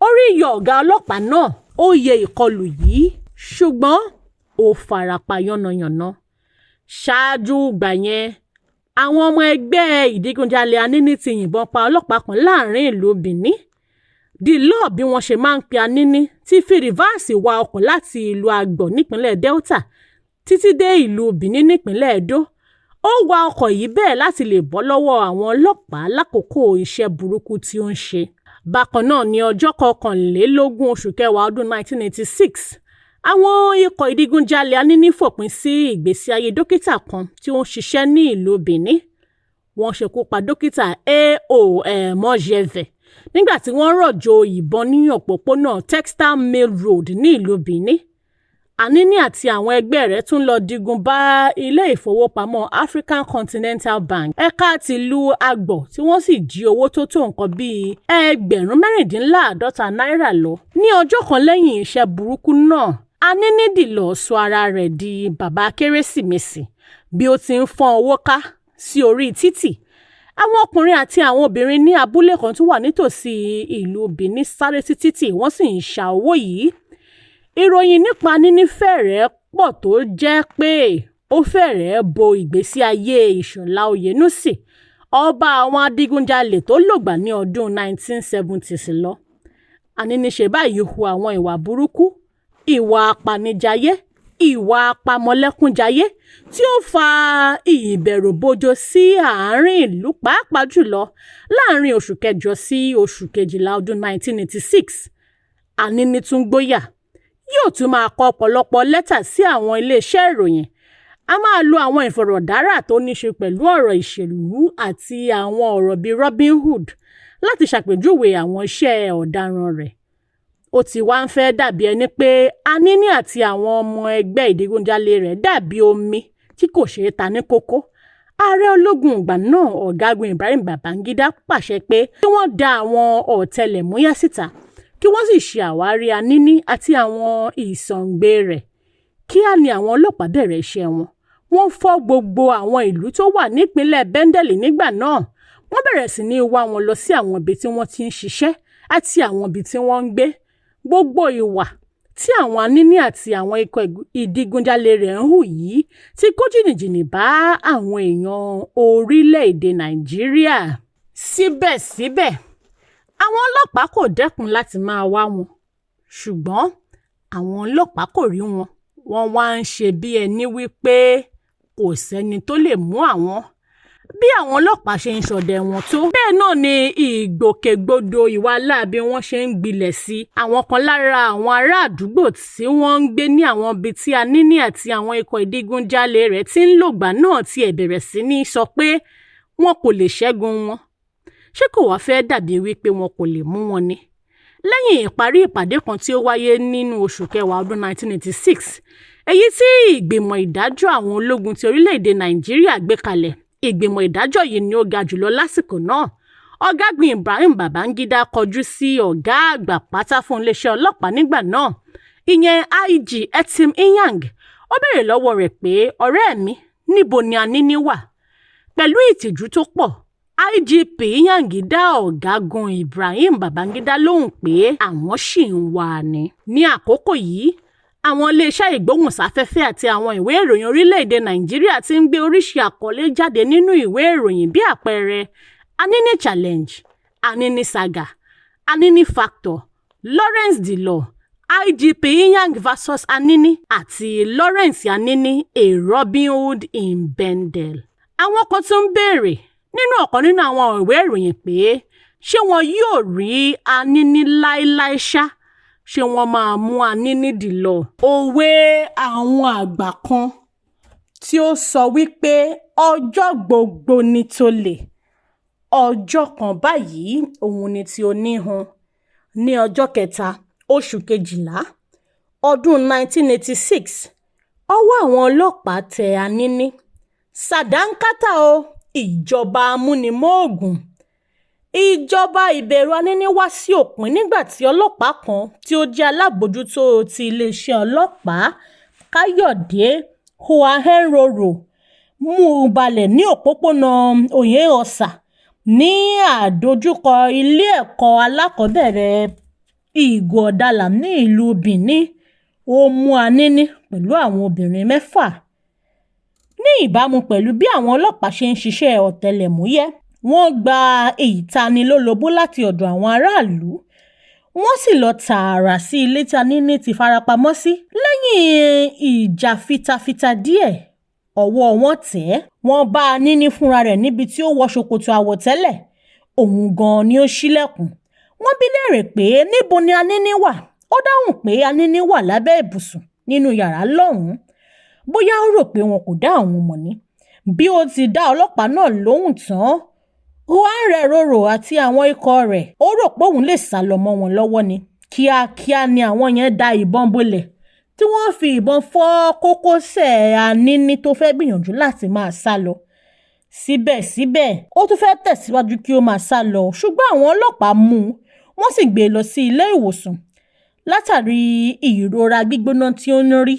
Orí yọ ọ̀gá ọlọ́pàá náà, ó yẹ ìkọlù yìí, ṣùgbọ́n ó farapa yánnayànna. Ṣáájú ìgbà yẹn, àwọn ọmọ ẹgbẹ́ ìdigunjalè Anini ti yìnbọn pa ọlọ́pàá kan láàrin ìlú Benin. Dìlọ́ bí wọ́n ṣe máa ń pe Anini ti fi rìvásì wa ọkọ̀ láti ìlú Agbor nípínlẹ̀ Delta títí dé ìlú Benin nípínlẹ̀ Edo. Ó wa ọkọ̀ yìí bẹ́ẹ̀ láti lè bọ́ lọ́wọ́ àwọn ọlọ́pàá lákòókò iṣẹ́ burúkú tí ó ń ṣe. Bákan náà ní ọjọ́ 21 oṣù kẹwàá ọdún 1986, àwọn ikọ̀ ìdigunjalè Anini fòpin sí ìgbésí ayé dókítà kan tí ó ń ṣiṣẹ́ ní ìlú Benin. Wọ́n ṣekú pa dókítà A.O. Mojeve nígbà tí wọ́n rọ̀jò ìbọn ní òpópónà Textile Mill Road ní ìlú Benin. Anini àti àwọn ẹgbẹ́ rẹ̀ tún lọ digun bá ilé ìfowópamọ́ African Continental Bank ẹ̀ka tìlú Agbor tí wọ́n sì jí owó tó tó nǹkan bíi $56 náírà lọ. Ní ọjọ́ kan lẹ́yìn iṣẹ́ burúkú náà, Anini dìlọ̀ sọ ara rẹ̀ di bàbá Kérésìmesì bí ó ti ń fọ́n owó ká sí orí títì. Àwọn ọkùnrin àti àwọn obìnrin ní abúlé kan tó wà nítòsí ìlú Benin sáré sí títì, wọ́n sì ń ṣa owó yìí. Ìròyìn nípa Anini fẹ́rẹ̀ẹ́ pọ̀ tó jẹ́ pé ó fẹ́rẹ̀ẹ́ bo ìgbésí ayé Ìṣọ̀lá Oyènúsì, ọba àwọn adigunjalè tó lògbà ní ọdún 1970s lọ. Anini ṣe báyìí hu àwọn ìwà burúkú, ìwà apanijayé, ìwà apamọ́lẹ́kúnjayé tí ó fa ìbẹ̀rùbojo sí àárín ìlú pàápàá jùlọ láàrin oṣù kẹjọ sí oṣù kejìlá ọdún 1986. Anini tún gbóyà, yóò tún máa kọ ọ̀pọ̀lọpọ̀ lẹ́tà sí àwọn iléeṣẹ́ ìròyìn. A máa lo àwọn ìfọ̀rọ̀dárà tó ní ṣe pẹ̀lú ọ̀rọ̀ ìṣèlú àti àwọn ọ̀rọ̀ bíi Robin Hood láti ṣàpèjúwe àwọn iṣẹ́ ọ̀daràn rẹ̀. Ó ti wá ń fẹ́ dàbí ẹni pé Anini àti àwọn ọmọ ẹgbẹ́ ìdigunjalè rẹ̀ dàbí omi tí kò ṣeé ta ní kókó. Ààrẹ ológun ìgbà náà, Ọ̀gágun Ibrahim Babangida, pàṣẹ pé kí wọ́n dá àwọn ọ̀tẹlẹ̀múyẹ́ síta, kí wọ́n sì ṣe àwárí Anini àti àwọn ìsọ̀ǹgbé rẹ̀. Kíá ni àwọn ọlọ́pàá bẹ̀rẹ̀ iṣẹ́ wọn. Wọ́n fọ́ gbogbo àwọn ìlú tó wà nípínlẹ̀ Bendel nígbà náà. Wọ́n bẹ̀rẹ̀ sí ní wá wọn lọ sí àwọn ibi tí wọ́n ti ń ṣiṣẹ́ àti àwọn ibi tí wọ́n ń gbé. Gbogbo ìwà tí àwọn Anini àti àwọn ikọ̀ ìdigunjalè rẹ̀ ń hù yìí ti kó jìnnìjìnnì bá àwọn èèyàn orílẹ̀-èdè Nàìjíríà. Síbẹ̀síbẹ̀, Àwọn ọlọ́pàá kò dẹ́kun láti máa wá wọn, ṣùgbọ́n àwọn ọlọ́pàá kò rí wọn. Wọ́n wá ń ṣe bí ẹni wípé kò sẹ́ni tó lè mú àwọn. Bí àwọn ọlọ́pàá ṣe ń ṣọdẹ wọn tó, bẹ́ẹ̀ náà ni ìgbòkègbodò ìwà láabi wọn ṣe ń gbilẹ̀ sí. Àwọn kan lára àwọn ará àdúgbò tí wọ́n ń gbé ní àwọn ibi tí Anini àti àwọn ikọ̀ ìdigunjalè rẹ̀ ti ń lògbà náà ti bẹ̀rẹ̀ sí ní sọ pé wọn kò lè ṣẹ́gun wọn. Ṣé kò wá fẹ́ dàbí wípé wọn kò lè mú wọn ni? Lẹ́yìn ìparí ìpàdé kan tí ó wáyé nínú oṣù kẹwàá ọdún 1986, èyí tí ìgbìmọ̀ ìdájọ́ àwọn ológun ti orílẹ̀-èdè Nàìjíríà gbé kalẹ̀, ìgbìmọ̀ ìdájọ́ yìí ni ó ga jùlọ lásìkò náà. Ọ̀gágun Ibrahim Babangida kọjú sí ọ̀gá àgbà pátá fún iléeṣẹ́ ọlọ́pàá nígbà náà, ìyẹn IG Etim Inyang. Ó béèrè lọ́wọ́ rẹ̀ pé, ọ̀rẹ́ mi, níbo ni Anini wà? Pẹ̀lú ìtìjú tó pọ̀, IGP Inyang dá ọ̀gágun Ibrahim Babangida lóhùn pé àwọn ṣì ń wá a ní. Ní àkókò yìí, àwọn iléeṣẹ́ ìgbóhùnsáfẹ́fẹ́ àti àwọn ìwé ìròyìn orílẹ̀-èdè Nàìjíríà ti ń gbé oríṣi àkọlé jáde nínú ìwé ìròyìn bí àpẹẹrẹ Anini Challenge, Anini Saga, Anini Factor, Lawrence the Law, IGP Inyang vs Anini àti Lawrence Anini, a Robin Hood in Bendel. Àwọn kan tún ń béèrè nínú ọ̀kan nínú àwọn ìwé ìròyìn pé ṣé wọn yóò rí Anini láéláé ṣá? Ṣé wọ́n máa mú Anini the Law? Òwe àwọn àgbà kan tí ó sọ wípé ọjọ́ gbogbo ni tolè, ọjọ́ kan báyìí òun ni ti oníhun. Ní ọjọ́ kẹta oṣù kejìlá ọdún 1986, ọwọ́ àwọn ọlọ́pàá tẹ Anini. Sàdánkátà o, ìjọba amúnimóògùn. Ìjọba ìbẹ̀rù Anini wá sí òpin nígbà tí ọlọ́pàá kan tí ó jẹ́ alábòójútó ti iléeṣẹ́ ọlọ́pàá, Káyọ̀dé Huahenroro, mú un balẹ̀ ní òpópónà Oyè-Ọ̀sà ní àdójúkọ ilé ẹ̀kọ́ alákọ̀ọ́bẹ̀rẹ̀ Ìgò-Ọ̀dàlà ní ìlú Benin. Ó mú Anini pẹ̀lú àwọn obìnrin 6. Ní ìbámu pẹ̀lú bí àwọn ọlọ́pàá ṣe ń ṣiṣẹ́ ọ̀tẹlẹ̀múyẹ́, wọ́n gba ìtanilólobó láti ọ̀dọ̀ àwọn aráàlú, wọ́n sì lọ tààrà sí ilé tí Anini ti farapamọ́ sí. Lẹ́yìn ìjà fitafita díẹ̀, ọwọ́ wọn tẹ̀ ẹ́. Wọ́n bá Anini fúnra rẹ̀ níbi tí ó wọ ṣòkòtò àwọ̀tẹ́lẹ̀. Òun gan-an ni ó ṣílẹ̀kùn. Wọ́n bi léèrè pé níbo ni Anini wà. Ó dáhùn pé Anini wà lábẹ́ ibùsùn nínú yàrá lọ́hùn-ún. Bóyá ó rò pé wọn kò dá àwọn mọ̀ ni. Bí ó ti dá ọlọ́pàá náà lóhùn tán, Huahenroro àti àwọn ikọ̀ rẹ̀, ó rò pé òun lè sá lọ mọ́ wọn lọ́wọ́ ni. Kíákíá ni àwọn yẹn da ìbọn bolẹ̀, tí wọ́n fi ìbọn fọ́ kókósẹ̀ Anini tó fẹ́ gbìyànjú láti máa sá lọ. Síbẹ̀síbẹ̀, ó tún fẹ́ tẹ̀síwájú kí ó máa sá lọ, ṣùgbọ́n àwọn ọlọ́pàá mú un, wọ́n sì gbé e lọ sí ilé ìwòsàn látàrí ìrora gbígbóná tí ó ń rí.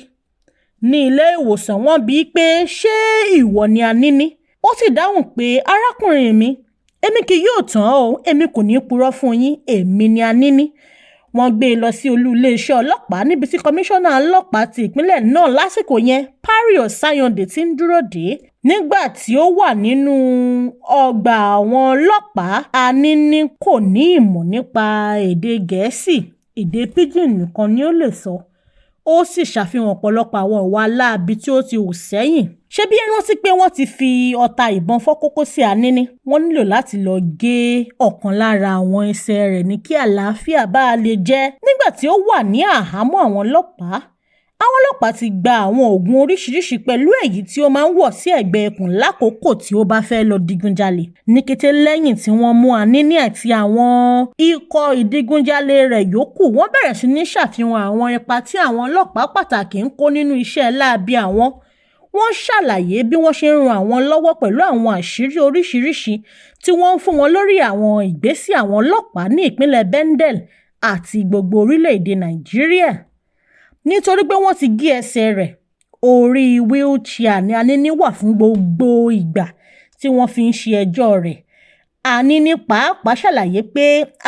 Ní ilé ìwòsàn, wọ́n bi í pé ṣé ìwọ ni Anini? Ó sì dáhùn pé arákùnrin mi, èmi kì yóò tán o, èmi kò ní purọ́ fún yín, èmi ni Anini. Wọ́n gbé e lọ sí olú iléeṣẹ́ ọlọ́pàá níbi tí kọmíṣánná ọlọ́pàá ti ìpínlẹ̀ náà lásìkò yẹn, Parry Osayande, ti ń dúró dè é. Nígbà tí ó wà nínú ọgbà àwọn ọlọ́pàá, Anini kò ní ìmọ̀ nípa èdè Gẹ̀ẹ́sì, èdè Pidgin nìkan ni ó lè sọ. Ó sì ṣàfihàn ọ̀pọ̀lọpọ̀ àwọn ìwà láabi tí ó ti hù sẹ́yìn. Ṣé bí ẹ rántí pé wọ́n ti fi ọta ìbọn fọ́ kókósẹ̀ Anini? Wọ́n nílò láti lọ gé ọ̀kan lára àwọn ẹsẹ̀ rẹ̀ ní kí àlàáfíà bá lè jẹ́. Nígbà tí ó wà ní àhámọ́ àwọn ọlọ́pàá ti gba àwọn oògùn oríṣiríṣi pẹ̀lú èyí tí ó máa ń wọ̀ sí ẹ̀gbẹ́ ikùn lákòókò tí ó bá fẹ́ lọ digunjalè. Ní kété lẹ́yìn tí wọ́n mú Anini àti àwọn ikọ̀ ìdigunjalè rẹ̀ yòókù, wọ́n bẹ̀rẹ̀ sí ní ṣàfihàn àwọn ipa tí àwọn ọlọ́pàá pàtàkì ń kó nínú iṣẹ́ láabi àwọn. Wọ́n ṣàlàyé bí wọ́n ṣe ń ran àwọn lọ́wọ́ pẹ̀lú àwọn àṣírí oríṣiríṣi tí wọ́n ń fún wọn lórí àwọn ìgbésẹ̀ àwọn ọlọ́pàá ní ìpínlẹ̀ Bendel àti gbogbo orílẹ̀-èdè Nàìjíríà. Nítorí pé wọ́n ti gé ẹsẹ̀ rẹ̀, orí wheelchair ni Anini wà fún gbogbo ìgbà tí wọ́n fi ń ṣe ẹjọ́ rẹ̀. Anini pàápàá ṣàlàyé pé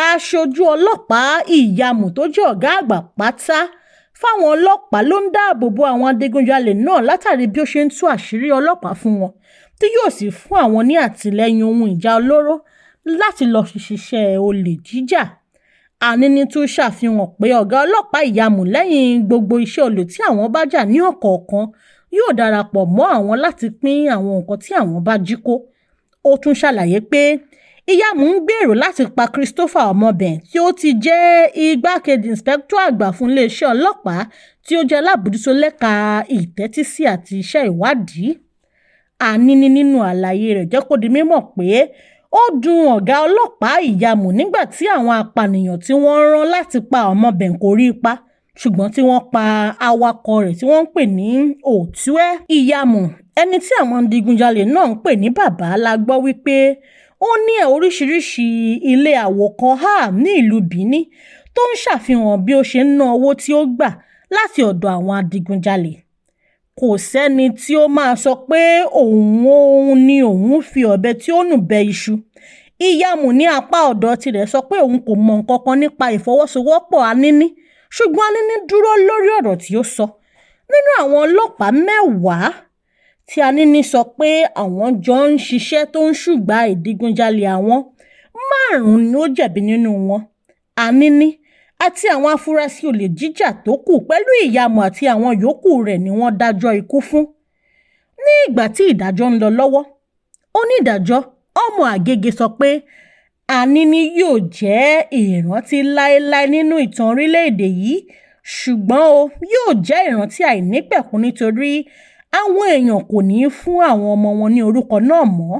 aṣojú ọlọ́pàá Ìyàmù tó jẹ́ ọ̀gá àgbà pátá fáwọn ọlọ́pàá ló ń dáàbò bo àwọn adigunjalè náà látàrí bí ó ṣe ń tú àṣírí ọlọ́pàá fún wọn, tí yóò sì fún àwọn ní àtìlẹ́yìn ohun ìjà olóró láti lọ ṣiṣẹ́ olè jíjà. Àníní tún ṣàfihàn pé ọ̀gá ọlọ́pàá Ìyàmù lẹ́yìn gbogbo iṣẹ́ olè tí àwọn bá jà ní ọ̀kọ̀ọ̀kan yóò darapọ̀ mọ́ àwọn láti pín àwọn nǹkan tí àwọn bá jí kó. Ó tún ṣàlàyé pé Ìyàmù ń gbèrò láti pa Christopher Omobẹ̀ tí ó ti jẹ́ igbákejì ìǹspẹ́kítọ̀ àgbà fún iléeṣẹ́ ọlọ́pàá tí ó jẹ́ alábòójútó lẹ́ka ìtẹ́tísí àti iṣẹ́ ìwádìí. Àníní nínú àlàyé rẹ̀ jẹ́ kó di mímọ̀ pé ó dùn ọ̀gá ọlọ́pàá Ìyàmù nígbà tí àwọn apànìyàn tí wọ́n rán láti pa Omobẹ̀ kò rí pa, ṣùgbọ́n tí wọ́n pa awakọ̀ rẹ̀ tí wọ́n ń pè ní Òtúẹ́. Ìyàmù, ẹni tí àwọn adigunjalè náà ń pè ní bàbá, la gbọ́ wípé ó ní oríṣiríṣi ilé àwòkọ́ ní ìlú Benin tó ń ṣàfihàn bí ó ṣe ń ná owó tí ó gbà láti ọ̀dọ̀ àwọn adigunjalè. Kò sẹ́ni tí ó máa sọ pé òun ni òun fi ọ̀bẹ tí ó nù bẹ iṣu. Ìyàmù ní apá ọ̀dọ̀ tirẹ̀ sọ pé òun kò mọ nǹkan kan nípa ìfọwọ́sowọ́pọ̀ Àníní, ṣùgbọ́n Àníní dúró lórí ọ̀rọ̀ tí ó sọ. Nínú àwọn ọlọ́pàá 10 tí Àníní sọ pé àwọn jọ ń ṣiṣẹ́ tó ń ṣùgbà ìdigunjalè àwọn, 5 ni ó jẹ̀bi nínú wọn. Àníní àti àwọn afurasí olè jíjà tó kù pẹ̀lú Ìyàmù àti àwọn yòókù rẹ̀ ni wọ́n dájọ́ ikú fún. Ní ìgbà tí ìdájọ́ ń lọ lọ́wọ́, onídàájọ́ Ọmọ Àgègè sọ pé Àníní yóò jẹ́ ìrántí láéláé nínú ìtàn orílẹ̀-èdè yìí, ṣùgbọ́n yóò jẹ́ ìrántí àìnípẹ̀kun nítorí àwọn èèyàn kò ní fún àwọn ọmọ wọn ní orúkọ náà mọ́.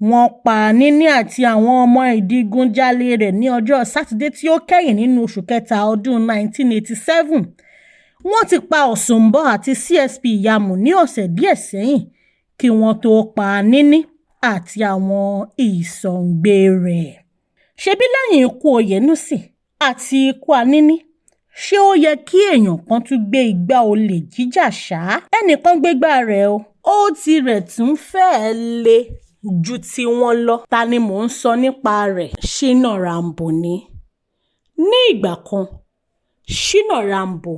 Wọ́n pa Àníní àti àwọn ọmọ ìdigunjalè rẹ̀ ní ọjọ́ Sátidé tí ó kẹ́yìn nínú oṣù kẹta ọdún 1987. Wọ́n ti pa Ọ̀sùnbọ̀ àti CSP Ìyàmù ní ọ̀sẹ̀ díẹ̀ sẹ́yìn kí wọ́n tó pa Àníní àti àwọn ìsọ̀ǹgbé rẹ̀. Ṣebí lẹ́yìn ikú Oyènúsì àti ikú Àníní, ṣé ó yẹ kí èèyàn kan tún gbé igbá olè jíjà ṣá? Ẹnìkan gbégbá rẹ̀ ó tirẹ̀ tún fẹ́ẹ́ le ju ti wọn lọ. Ta ni mò ń sọ nípa rẹ̀? Shina Rambo ni. Ní ìgbà kan, Shina Rambo,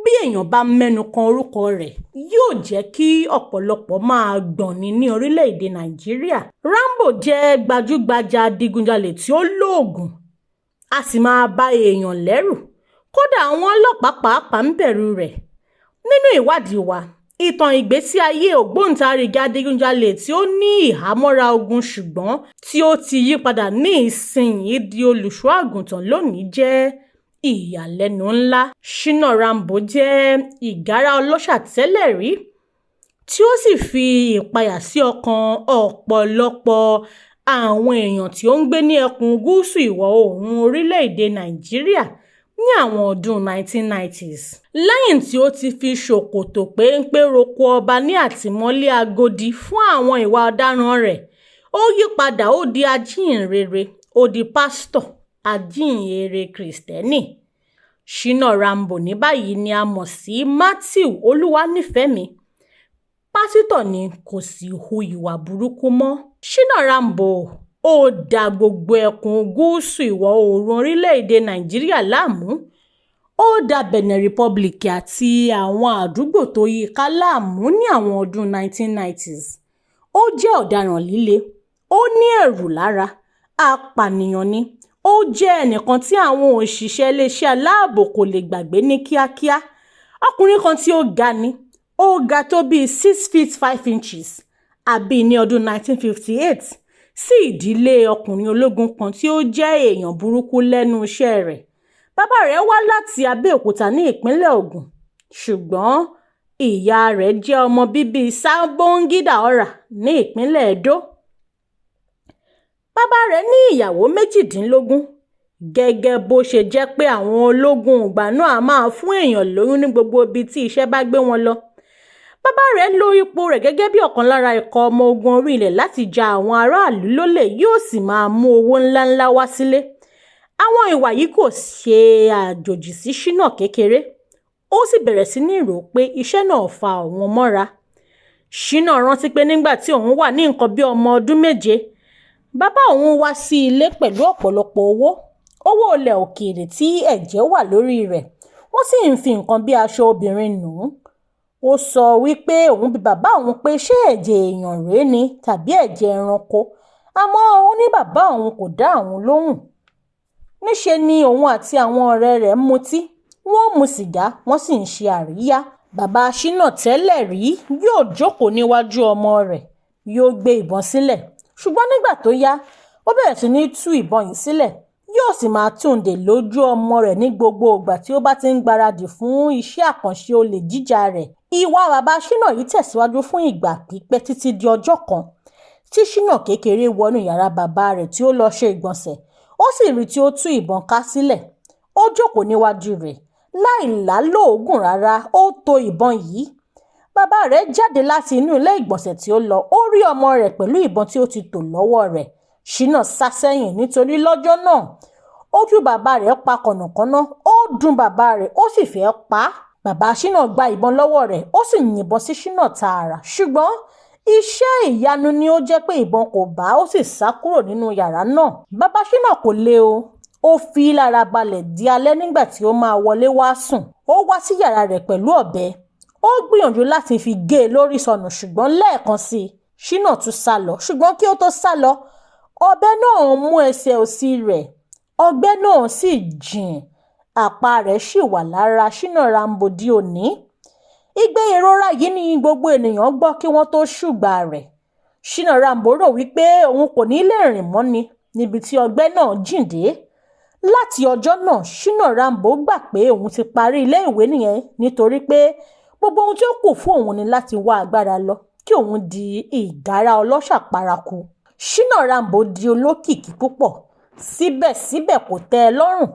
bí èèyàn bá mẹ́nu kan orúkọ rẹ̀, yóò jẹ́ kí ọ̀pọ̀lọpọ̀ máa gbọ̀nni ní orílẹ̀-èdè Nàìjíríà. Rambo jẹ́ gbajúgbajà adigunjalè tí ó lóògùn, a sì máa bá èèyàn lẹ́rù. Kódà àwọn ọlọ́pàá pàápàá ń bẹ̀rù rẹ̀. Nínú ìwádìí wa, ìtàn ìgbésí ayé ògbóǹtarìgì adigunjalè tí ó ní ìhámọ́ra ogun ṣùgbọ́n tí ó ti yí padà ní ìsinyìí di olùṣọ́ àgùntàn lónìí jẹ́ ìyàlẹ́nu ńlá. Shina Rambo jẹ́ ìgárá ọlọ́ṣà tẹ́lẹ̀ rí tí ó sì fi ìpayà sí ọkàn ọ̀pọ̀lọpọ̀ àwọn èèyàn tí ó ń gbé ní ẹkùn gúúsù ìwọ̀ oòrùn orílẹ̀-èdè Nàìjíríà ní àwọn ọdún 1990s. Lẹ́yìn tí ó ti fi ṣòkòtò péńpé roko ọba ní àtìmọ́lé Agodi fún àwọn ìwà ọ̀daràn rẹ̀, ó yí padà ó di ajíhìnrere, ó di pásítọ̀ ajíhìnrere Kristẹni. Shina Rambo ní báyìí ni a mọ̀ sí Matthew Olúwanífẹ̀mí. Pásítọ̀ ni kò sì hu ìwà burúkú mọ́. Shina Rambo ó da gbogbo ẹkùn gúúsù ìwọ̀ oòrùn orílẹ̀-èdè Nàìjíríà láàmú. Ó da Benin Republic àti àwọn àdúgbò tó yí ká láàmú ní àwọn ọdún 1990s. Ó jẹ́ ọ̀daràn líle, ó ní ẹ̀rù lára, apànìyàn ni. Ó jẹ́ ẹnìkan tí àwọn òṣìṣẹ́ iléeṣẹ́ aláàbò kò lè gbàgbé ní kíákíá. Ọkùnrin kan tí ó ga ni, ó ga tó bíi 6 feet 5 inches, àbí ní ọdún 1958 sí ìdílé ọkùnrin ológun kan tí ó jẹ́ èèyàn burúkú lẹ́nu iṣẹ́ rẹ̀. Bàbá rẹ̀ wá láti Abẹ́òkúta ní ìpínlẹ̀ Ògùn, ṣùgbọ́n ìyá rẹ̀ jẹ́ ọmọ bíbí Sambongida Ọ̀rà ní ìpínlẹ̀ Ẹdó. Bàbá rẹ̀ ní ìyàwó 18, gẹ́gẹ́ bó ṣe jẹ́ pé àwọn ológun ìgbà náà a máa fún èèyàn lóyún ní gbogbo ibi tí iṣẹ́ bá gbé wọn lọ. Bàbá rẹ̀ lo ipò rẹ̀ gẹ́gẹ́ bí ọ̀kan lára ikọ̀ ọmọ ogun orí ilẹ̀ láti ja àwọn aráàlú lólè, yóò sì máa mú owó ńláńlá wá sílé. Àwọn ìwà yìí kò ṣe àjòjì sí Shina kékeré. Ó sì bẹ̀rẹ̀ sí ní rò pé iṣẹ́ náà fa òun mọ́ra. Shina rántí pé nígbà tí òun wà ní nǹkan bí ọmọ ọdún 7, bàbá òun wá sí ilé pẹ̀lú ọ̀pọ̀lọpọ̀ owó ilẹ̀ òkèèrè tí ẹ̀jẹ̀ wà lórí rẹ̀. Wọ́n sì ń fi nǹkan bí aṣọ obìnrin nù ún. Ó sọ wípé òun bi bàbá òun pé ṣé ẹ̀jẹ̀ èèyàn rèé ni tàbí ẹ̀jẹ̀ ẹranko. àmọ́ ó ní bàbá òun kò dá òun lóhùn. Níṣe ni òun àti àwọn ọ̀rẹ́ rẹ̀ ń mutí, wọ́n mu sìgá, wọ́n sì ń ṣe àríyá. Bàbá Ṣínà tẹ́lẹ̀ rí yóò jókòó níwájú ọmọ rẹ̀, yóò gbé ìbọn sílẹ̀. Ṣùgbọ́n nígbà tó yá, ó bẹ̀rẹ̀ sí ní tú ìbọn yìí sílẹ̀, yóò sì máa túndè lójú ọmọ rẹ̀ ní gbogbo ìgbà tí ó bá ti ń gbáradì fún iṣẹ́ àkànṣe olè jíjà rẹ̀. Ìwà bàbá Ṣínà yìí tẹ̀síwájú fún ìgbà pípẹ́ títí di ọjọ́ kan tí Ṣínà kékeré wọnú yàrá bàbá rẹ̀ tí ó lọ ṣe ìgbọ̀nsẹ̀. Ó sì rí tí ó tú ìbọn ká sílẹ̀. Ó jókòó níwájú rẹ̀, láì lálòógùn rárá, ó to ìbọn yìí. Bàbá rẹ̀ jáde láti inú ilé ìgbọ̀nsẹ̀ tí ó lọ, ó rí ọmọ rẹ̀ pẹ̀lú ìbọn tí ó ti tò lọ́wọ́ rẹ̀. Ṣínà sá sẹ́yìn nítorí lọ́jọ́ náà ojú bàbá rẹ̀ pa kọ̀nàkọ́ná, ó dùn bàbá rẹ̀, ó sì fẹ́ pa á. Bàbá Ṣínà gba ìbọn lọ́wọ́ rẹ̀, ó sì yìnbọn sí Ṣínà tààrà. Ṣùgbọ́n iṣẹ́ ìyanu ni ó jẹ́ pé ìbọn kò bá, ó sì sá kúrò nínú yàrá náà. Bàbá Ṣínà kò le o, ó fi lára balẹ̀ di alẹ́ nígbà tí ó máa wọlé wá sùn. Ó wá sí yàrá rẹ̀ pẹ̀lú ọ̀bẹ. Ó gbìyànjú láti fi gé e lórí sọnù, ṣùgbọ́n lẹ́ẹ̀kan sí i, Ṣínà tún sá lọ. Ṣùgbọ́n kí ó tó sá lọ, ọ̀bẹ náà mú ẹsẹ̀ òsì rẹ̀. Ọgbẹ́ náà sì jìn. Àpá rẹ̀ sì wà lára Ṣínà Rambo di òní. Igbe ìrora yìí ni gbogbo ènìyàn gbọ́ kí wọ́n tó ṣùgbà rẹ̀. Ṣínà Rambo rò wípé òun kò ní lè rìn mọ́ ni níbi tí ọgbẹ́ náà jìn dé. Láti ọjọ́ náà, Ṣínà Rambo gbà pé òun ti parí ilé ìwé nìyẹn, nítorí pé gbogbo ohun tí ó kù fún òun ni láti wá agbára lọ kí òun di ìgárá ọlọ́ṣà paraku. Ṣínà Rambo di olókìkí púpọ̀. Síbẹ̀síbẹ̀ kò tẹ́ ẹ lọ́rùn.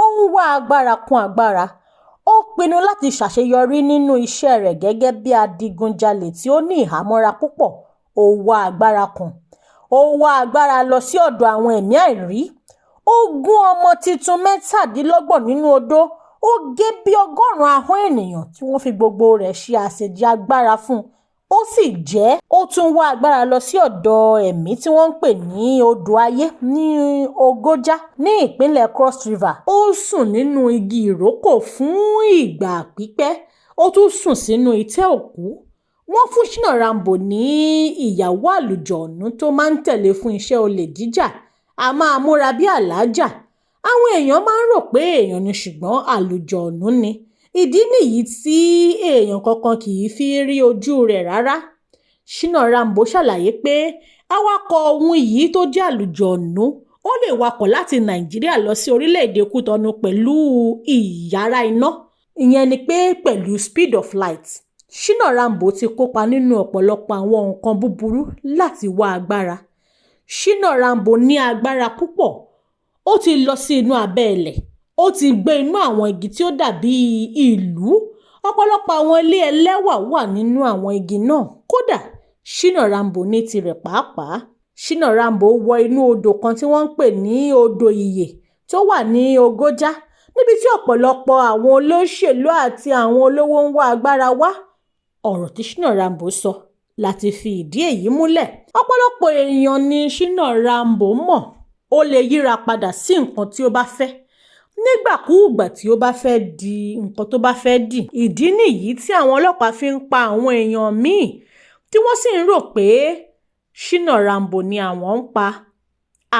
Ó ń wá agbára kún agbára. Ó pinnu láti ṣàṣeyọrí nínú iṣẹ́ rẹ̀ gẹ́gẹ́ bí adigunjalè tí ó ní ìhámọ́ra púpọ̀. Ó wá agbára kan. Ó wá agbára lọ sí ọ̀dọ̀ àwọn ẹ̀mí àìrí. Ó gún ọmọ tuntun 17 nínú odó. Ó gé bí 100 ahọ́n ènìyàn tí wọ́n fi gbogbo rẹ̀ ṣe àṣejì agbára fún un. Ó sì jẹ́. Ó tún wá agbára lọ sí ọ̀dọ̀ ẹ̀mí tí wọ́n ń pè ní odò ayé ní Ogójá ní ìpínlẹ̀ Cross River. Ó sùn nínú igi ìrókò fún ìgbà pípẹ́. Ó tún sùn sínú itẹ́ òkú. Wọ́n fún Ṣínà Rambo ní ìyàwó àlùjọ̀nnú tó máa ń tẹ̀lé fún iṣẹ́ olè jíjà. A máa múra bí àlájà. Àwọn èèyàn máa ń rò pé èèyàn ni, ṣùgbọ́n àlùjọ̀nnú ni. Ìdí nìyí tí èèyàn kankan kì í fi rí ojú rẹ̀ rárá. Ṣínà Rambo ṣàlàyé pé awakọ̀ ohun yìí tó jẹ́ àlùjọ̀nnú, ó lè wakọ̀ láti Nàìjíríà lọ sí orílẹ̀-èdè Kútọnu pẹ̀lú ìyára iná. Ìyẹn ni pé pẹ̀lú speed of light. Ṣínà Rambo ti kópa nínú ọ̀pọ̀lọpọ̀ àwọn nǹkan búburú láti wá agbára. Ṣínà Rambo ní agbára púpọ̀. Ó ti lọ sí inú abẹ́ ilẹ̀. Ó ti gbé inú àwọn igi tí ó dàbí ìlú. Ọ̀pọ̀lọpọ̀ àwọn ilé ẹlẹ́wà wà nínú àwọn igi náà. Kódà Ṣínà Rambo ní tirẹ̀ pàápàá. Ṣínà Rambo wọ inú odò kan tí wọ́n ń pè ní odò ìyè tó wà ní Ogójá, níbi tí ọ̀pọ̀lọpọ̀ àwọn olóṣèlú àti àwọn olówó ń wá agbára wá. Ọ̀rọ̀ tí Ṣínà Rambo sọ láti fi ìdí èyí múlẹ̀. Ọ̀pọ̀lọpọ̀ èèyàn ni Ṣínà Rambo mọ̀. Ó lè yíra padà sí nǹkan tí ó bá fẹ́ nígbàkúùgbà tí ó bá fẹ́ di nǹkan tó bá fẹ́ dì. Ìdí nìyí tí àwọn ọlọ́pàá fi ń pa àwọn èèyàn míì tí wọ́n sì ń rò pé Ṣínà Rambo ni àwọn ń pa.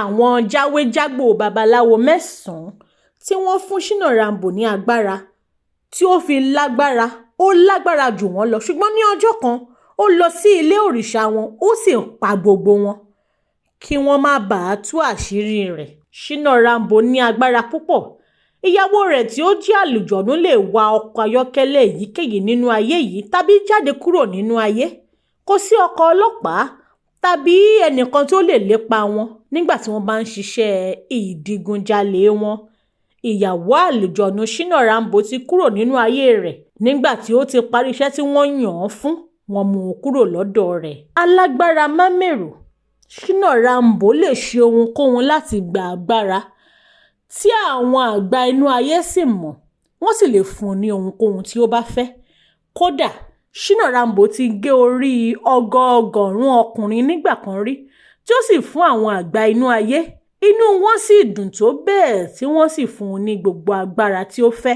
Àwọn jáwéjágbò babaláwo 9 tí wọ́n fún Ṣínà Rambo ní agbára tí ó fi lágbára. Ó lágbára jù wọ́n lọ, ṣùgbọ́n ní ọjọ́ kan ó lọ sí ilé òrìṣà wọn, ó sì ń pa gbogbo wọn kí wọ́n má bàa tú àṣírí rẹ̀. Ṣínà Rambo ní agbára púpọ̀. Ìyàwó rẹ̀ tí ó jẹ́ àlùjọ̀nnú lè wa ọkọ̀ ayọ́kẹ́lẹ́ èyíkéyìí nínú ayé yìí tàbí jáde kúrò nínú ayé. Kò sí ọkọ̀ ọlọ́pàá tàbí ẹnìkan tó lè lépa wọn nígbà tí wọ́n bá ń ṣiṣẹ́ ìdigunjalè wọn. Ìyàwó àlùjọ̀nnú Ṣínà Rambo ti kúrò nínú ayé rẹ̀ nígbà tí ó ti parí iṣẹ́ tí wọ́n yàn án fún. Wọ́n mú un kúrò lọ́dọ̀ rẹ̀. Alágbára mámẹ́rù. Ṣínà Rambo lè ṣe ohunkóhun láti gba agbára tí àwọn àgbà inú ayé sì mọ̀. Wọ́n sì lè fún un ní ohunkóhun tí ó bá fẹ́. Kódà Ṣínà Rambo ti gé orí ọgọọgọ̀rún ọkùnrin nígbà kan rí tí ó sì fún àwọn àgbà inú ayé. Inú wọn sì dùn tó bẹ́ẹ̀ tí wọ́n sì fún un ní gbogbo agbára tí ó fẹ́.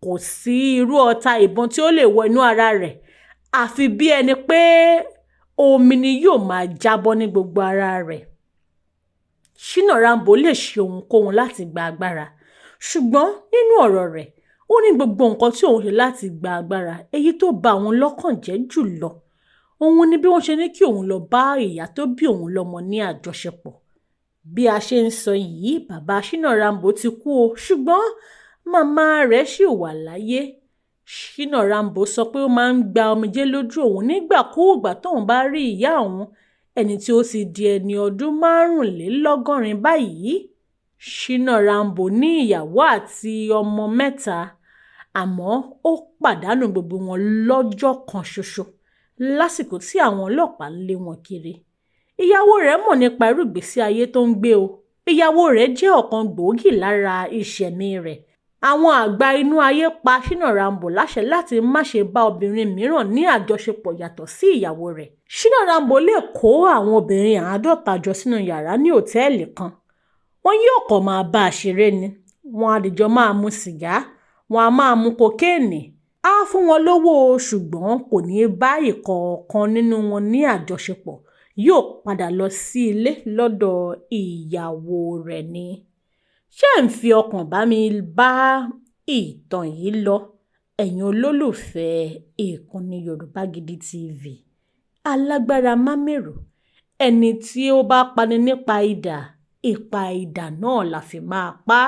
Kò sí irú ọta ìbọn tí ó lè wọ inú ara rẹ̀, àfi bí ẹni pé omi ni yóò máa jábọ́ ní gbogbo ara rẹ̀. Shina Rambo lè ṣe ohunkóhun láti gba agbára, ṣùgbọ́n nínú ọ̀rọ̀ rẹ̀ ó ní gbogbo nǹkan tí òun ṣe láti gba agbára, èyí tó bà òun lọ́kàn jẹ́ jùlọ òun ni bí wọ́n ṣe ní kí òun lọ bá ìyá tó bí òun lọ́mọ ní àjọṣepọ̀. Bí a ṣe ń sọ yìí, bàbá Shina Rambo ti kú o, ṣùgbọ́n màmá rẹ̀ ṣì wà láyé. Shina Rambo sọ pé ó máa ń gba omijé lójú òun nígbàkúùgbà tóun bá rí ìyá òun, ẹni tí ó ti di ẹni ọdún 85 báyìí. Shina Rambo ní ìyàwó àti ọmọ 3, àmọ́ ó pàdánù gbogbo wọn lọ́jọ́ kan ṣoṣo lásìkò tí àwọn ọlọ́pàá ń lé wọn kiri. Ìyàwó rẹ̀ mọ̀ nípa irú ìgbésí ayé tó ń gbé o. Ìyàwó rẹ̀ jẹ́ ọ̀kan gbòógì lára ìṣẹ̀mí rẹ̀. Àwọn àgbà inú ayé pa Shina Rambo láṣẹ láti má ṣe bá obìnrin mìíràn ní àjọṣepọ̀ yàtọ̀ sí ìyàwó rẹ̀. Shina Rambo lè kó àwọn obìnrin 50 jọ sínú yàrá ní òtẹ́ẹ̀lì kan. Wọn yóò kàn máa bá a ṣeré ni. Wọn á dìjọ máa mu sìgá, wọn á máa mu kokéènì. Á fún wọn lówó ṣùgbọ́n kò ní bá ìkọ̀ọ̀kan nínú wọn ní àjọṣepọ̀. Yóò padà lọ sí ilé lọ́dọ̀ ìyàwó rẹ̀ ni. Ṣé ń fi ọkàn bá mi bá ìtàn yìí lọ, ẹ̀yin olólùfẹ́ ìkànnì Yorùbá Gidi TV? Alágbára Mámẹ́rò, ẹni tí ó bá pani nípa idà, ipa idà náà la fi máa pa.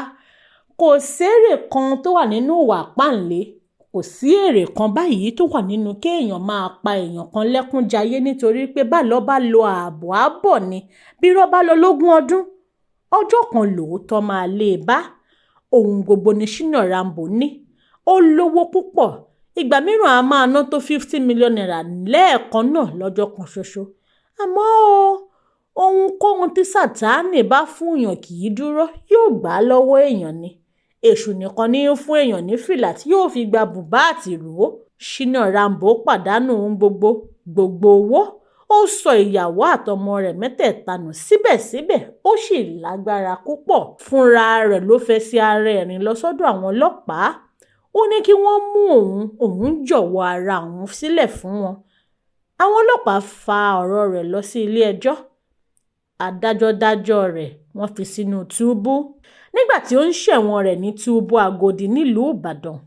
Kò sérè kan tó wà nínú ìwà páǹlé, kò sí èrè kan báyìí tó wà nínú kéèyàn máa pa èèyàn kan lẹ́kúnjayé nítorí pé bá lọ bá lo ààbò àbọ̀ ni, bí irọ́ bá lọ lógún ọdún, ọjọ́ kan lòótọ́ máa lé e bá. Ohun gbogbo ni Shina Rambo ní. Ó lówó púpọ̀, ìgbà mìíràn a máa ná tó 50 million naira lẹ́ẹ̀kan náà lọ́jọ́ kan ṣoṣo. Àmọ́ ohunkóhun tí Sátánì bá fún èèyàn kì í dúró, yóò gbà á lọ́wọ́ èèyàn ni. Èṣù nìkan ní fún èèyàn ní fìlà tí yóò fi gba bùbá àti ìró. Shina Rambo pàdánù ohun gbogbo owó. Ó sọ ìyàwó àtọmọ rẹ̀ 3 nù, síbẹ̀síbẹ̀ ó sì lágbára púpọ̀. Fúnra rẹ̀ ló fẹ́ sí ara ẹ̀rín lọ sọ́dọ̀ àwọn ọlọ́pàá. Ó ní kí wọ́n mú òun jọ̀wọ́ ara òun sílẹ̀ fún wọn. Àwọn ọlọ́pàá fa ọ̀rọ̀ rẹ̀ lọ sí ilé ẹjọ́. Adájọ́ dájọ́ rẹ̀, wọ́n fi sínú túbú. Nígbà tí ó ń ṣẹ̀wọ̀n rẹ̀ ní túbú Agodi nílùú Ìbàdàn,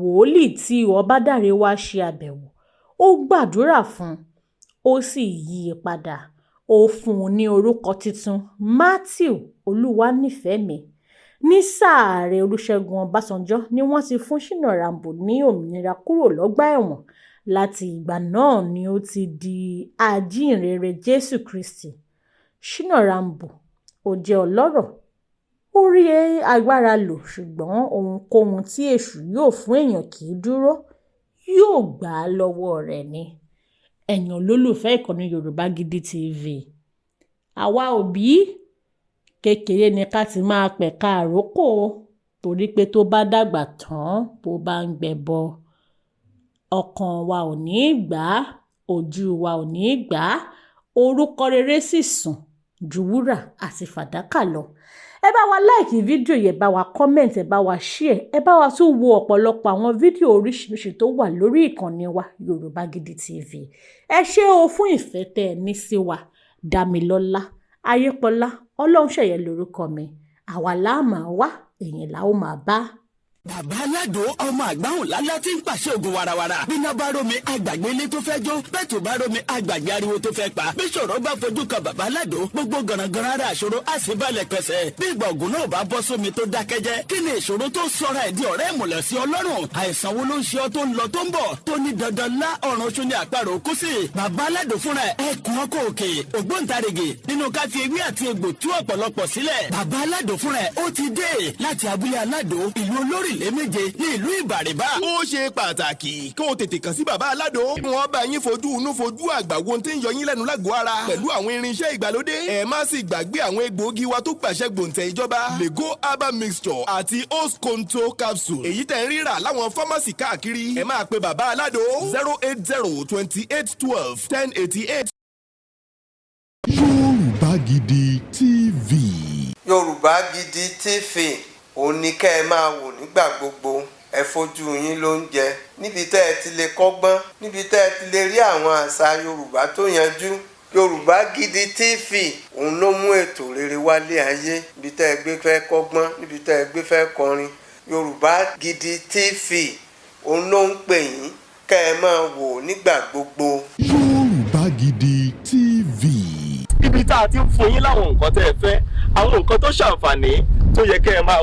wòlíì tí Ọbádáre wá ṣe àbẹ̀wò. Ó gbàdúrà fún un, ó sì yí i padà. Ó fún un ní orúkọ tuntun, Matthew Olúwanífẹ̀mí. Ní sáà Ààrẹ Olúṣẹ́gun Ọbásanjọ́ ni wọ́n ti fún Shina Rambo ní òmìnira kúrò lọ́gbà ẹ̀wọ̀n. Láti ìgbà náà ni ó ti di ajínrere Jésù Kristi. Shina Rambo ó jẹ́ ọlọ́rọ̀, ó rí agbára lò, ṣùgbọ́n ohunkóhun tí èṣù yóò fún èèyàn kì í dúró, yóò gbà á lọ́wọ́ rẹ̀ ni. Ẹ̀yin olólùfẹ́ ìkànnì Yorùbá Gidi TV, àwa òbí kékeré ni ká ti máa pẹ̀ka àrókò, torí pé tó bá dàgbà tán bó bá ń gbẹbọ, ọkàn wa ò ní gbà á, ojú wa ò ní gbà á, orúkọ rere sì sùn ju wúrà àti fàdákà lọ. Ẹ bá wa láìkì fídíò yìí, ẹ bá wa kọ́mẹ̀ntì, ẹ bá wa share, ẹ bá wa tún wo ọ̀pọ̀lọpọ̀ àwọn fídíò oríṣiríṣi tó wà lórí ìkànnì wa Yorùbá Gidi TV. Ẹ ṣé o fún ìfẹ́ tẹ́ ẹ ní sí wa. Dámilọ́lá Ayépọlá Ọlọ́runṣẹ̀yẹ lórúkọ mi. Àwa la máa wá, ẹ̀yin la ó máa bá.
Bàbá Aládò ọmọ àgbáhùn lálá tí ń pàṣẹ ògùn warawara. Bíná bá rómi àgbàgbé ilé tó fẹ́ jó. Bẹ́ẹ̀ tó bá rómi àgbàgbé ariwo tó fẹ́ pa. Bí ṣòro bá fojú kan Bàbá Aládò, gbogbo gànàgànà ara àṣòro á sì balẹ̀ pẹ̀sẹ̀. Bí ìgbà ògùn náà bá bọ́ sómi tó dákẹ́jẹ́. Kí ni ìṣòro tó sọra ẹ̀ di ọ̀rẹ́ ìmùlẹ̀ sí Ọlọ́run? Àìsàn wo ló ń ṣe ọ tó ń lọ tó ń bọ̀? Tó ní dandan lá ọ̀run oṣù ní àparò kú sí. Bàbá Aládò fúnra ẹkùn ọkọ̀ òkè ògbóǹtarìgì nínú ká fi ewé àti egbò tú ọ̀pọ̀lọpọ̀ sílẹ̀. Bàbá Aládò fúnra ó ti dé láti abúlé Aládò, ìlú olórí méje ní ìlú Ìbàrìbá.
Ó ṣe pàtàkì kí o tètè kàn sí Bàbá Aládò. Wọ́n bá yín fojú inú fojú àgbà wo tí ń yọ yín lẹ́nu lágọ̀ọ́ ara pẹ̀lú àwọn irinṣẹ́ ìgbàlódé. Ẹ má sì gbàgbé àwọn egbòogi wa tó gbàṣẹ gbòǹtẹ̀ ìjọba, Lego herbal mixture àti Osconto capsule. Èyí tẹ̀ ń rírà láwọn fámásì káàkiri. Ẹ máa pe Bàbá Aládò 08028121088.
Yorùbá Gidi TV.
Yorùbá Gidi TV òun ni kẹ́ ẹ máa wò nígbà gbogbo. Ẹ fojú yín lóúnjẹ níbi tẹ́ ẹ ti lè kọ́gbọ́n, níbi tẹ́ ẹ ti lè rí àwọn àṣà Yorùbá tó yanjú. Yorùbá Gidi TV òun ló mú ètò rere wálé ayé, níbi tẹ́ ẹ gbé fẹ́ kọ́gbọ́n, níbi tẹ́ ẹ gbé fẹ́ kọrin. Yorùbá Gidi TV òun ló ń pè yín kẹ́ ẹ máa wò nígbà gbogbo.
Yorùbá Gidi TV.
ibi tá a ti ń fún yín láwọn nǹkan tẹ́ ẹ fẹ́, àwọn nǹkan tó ṣàǹfààní tó yẹ kẹ́ ẹ máa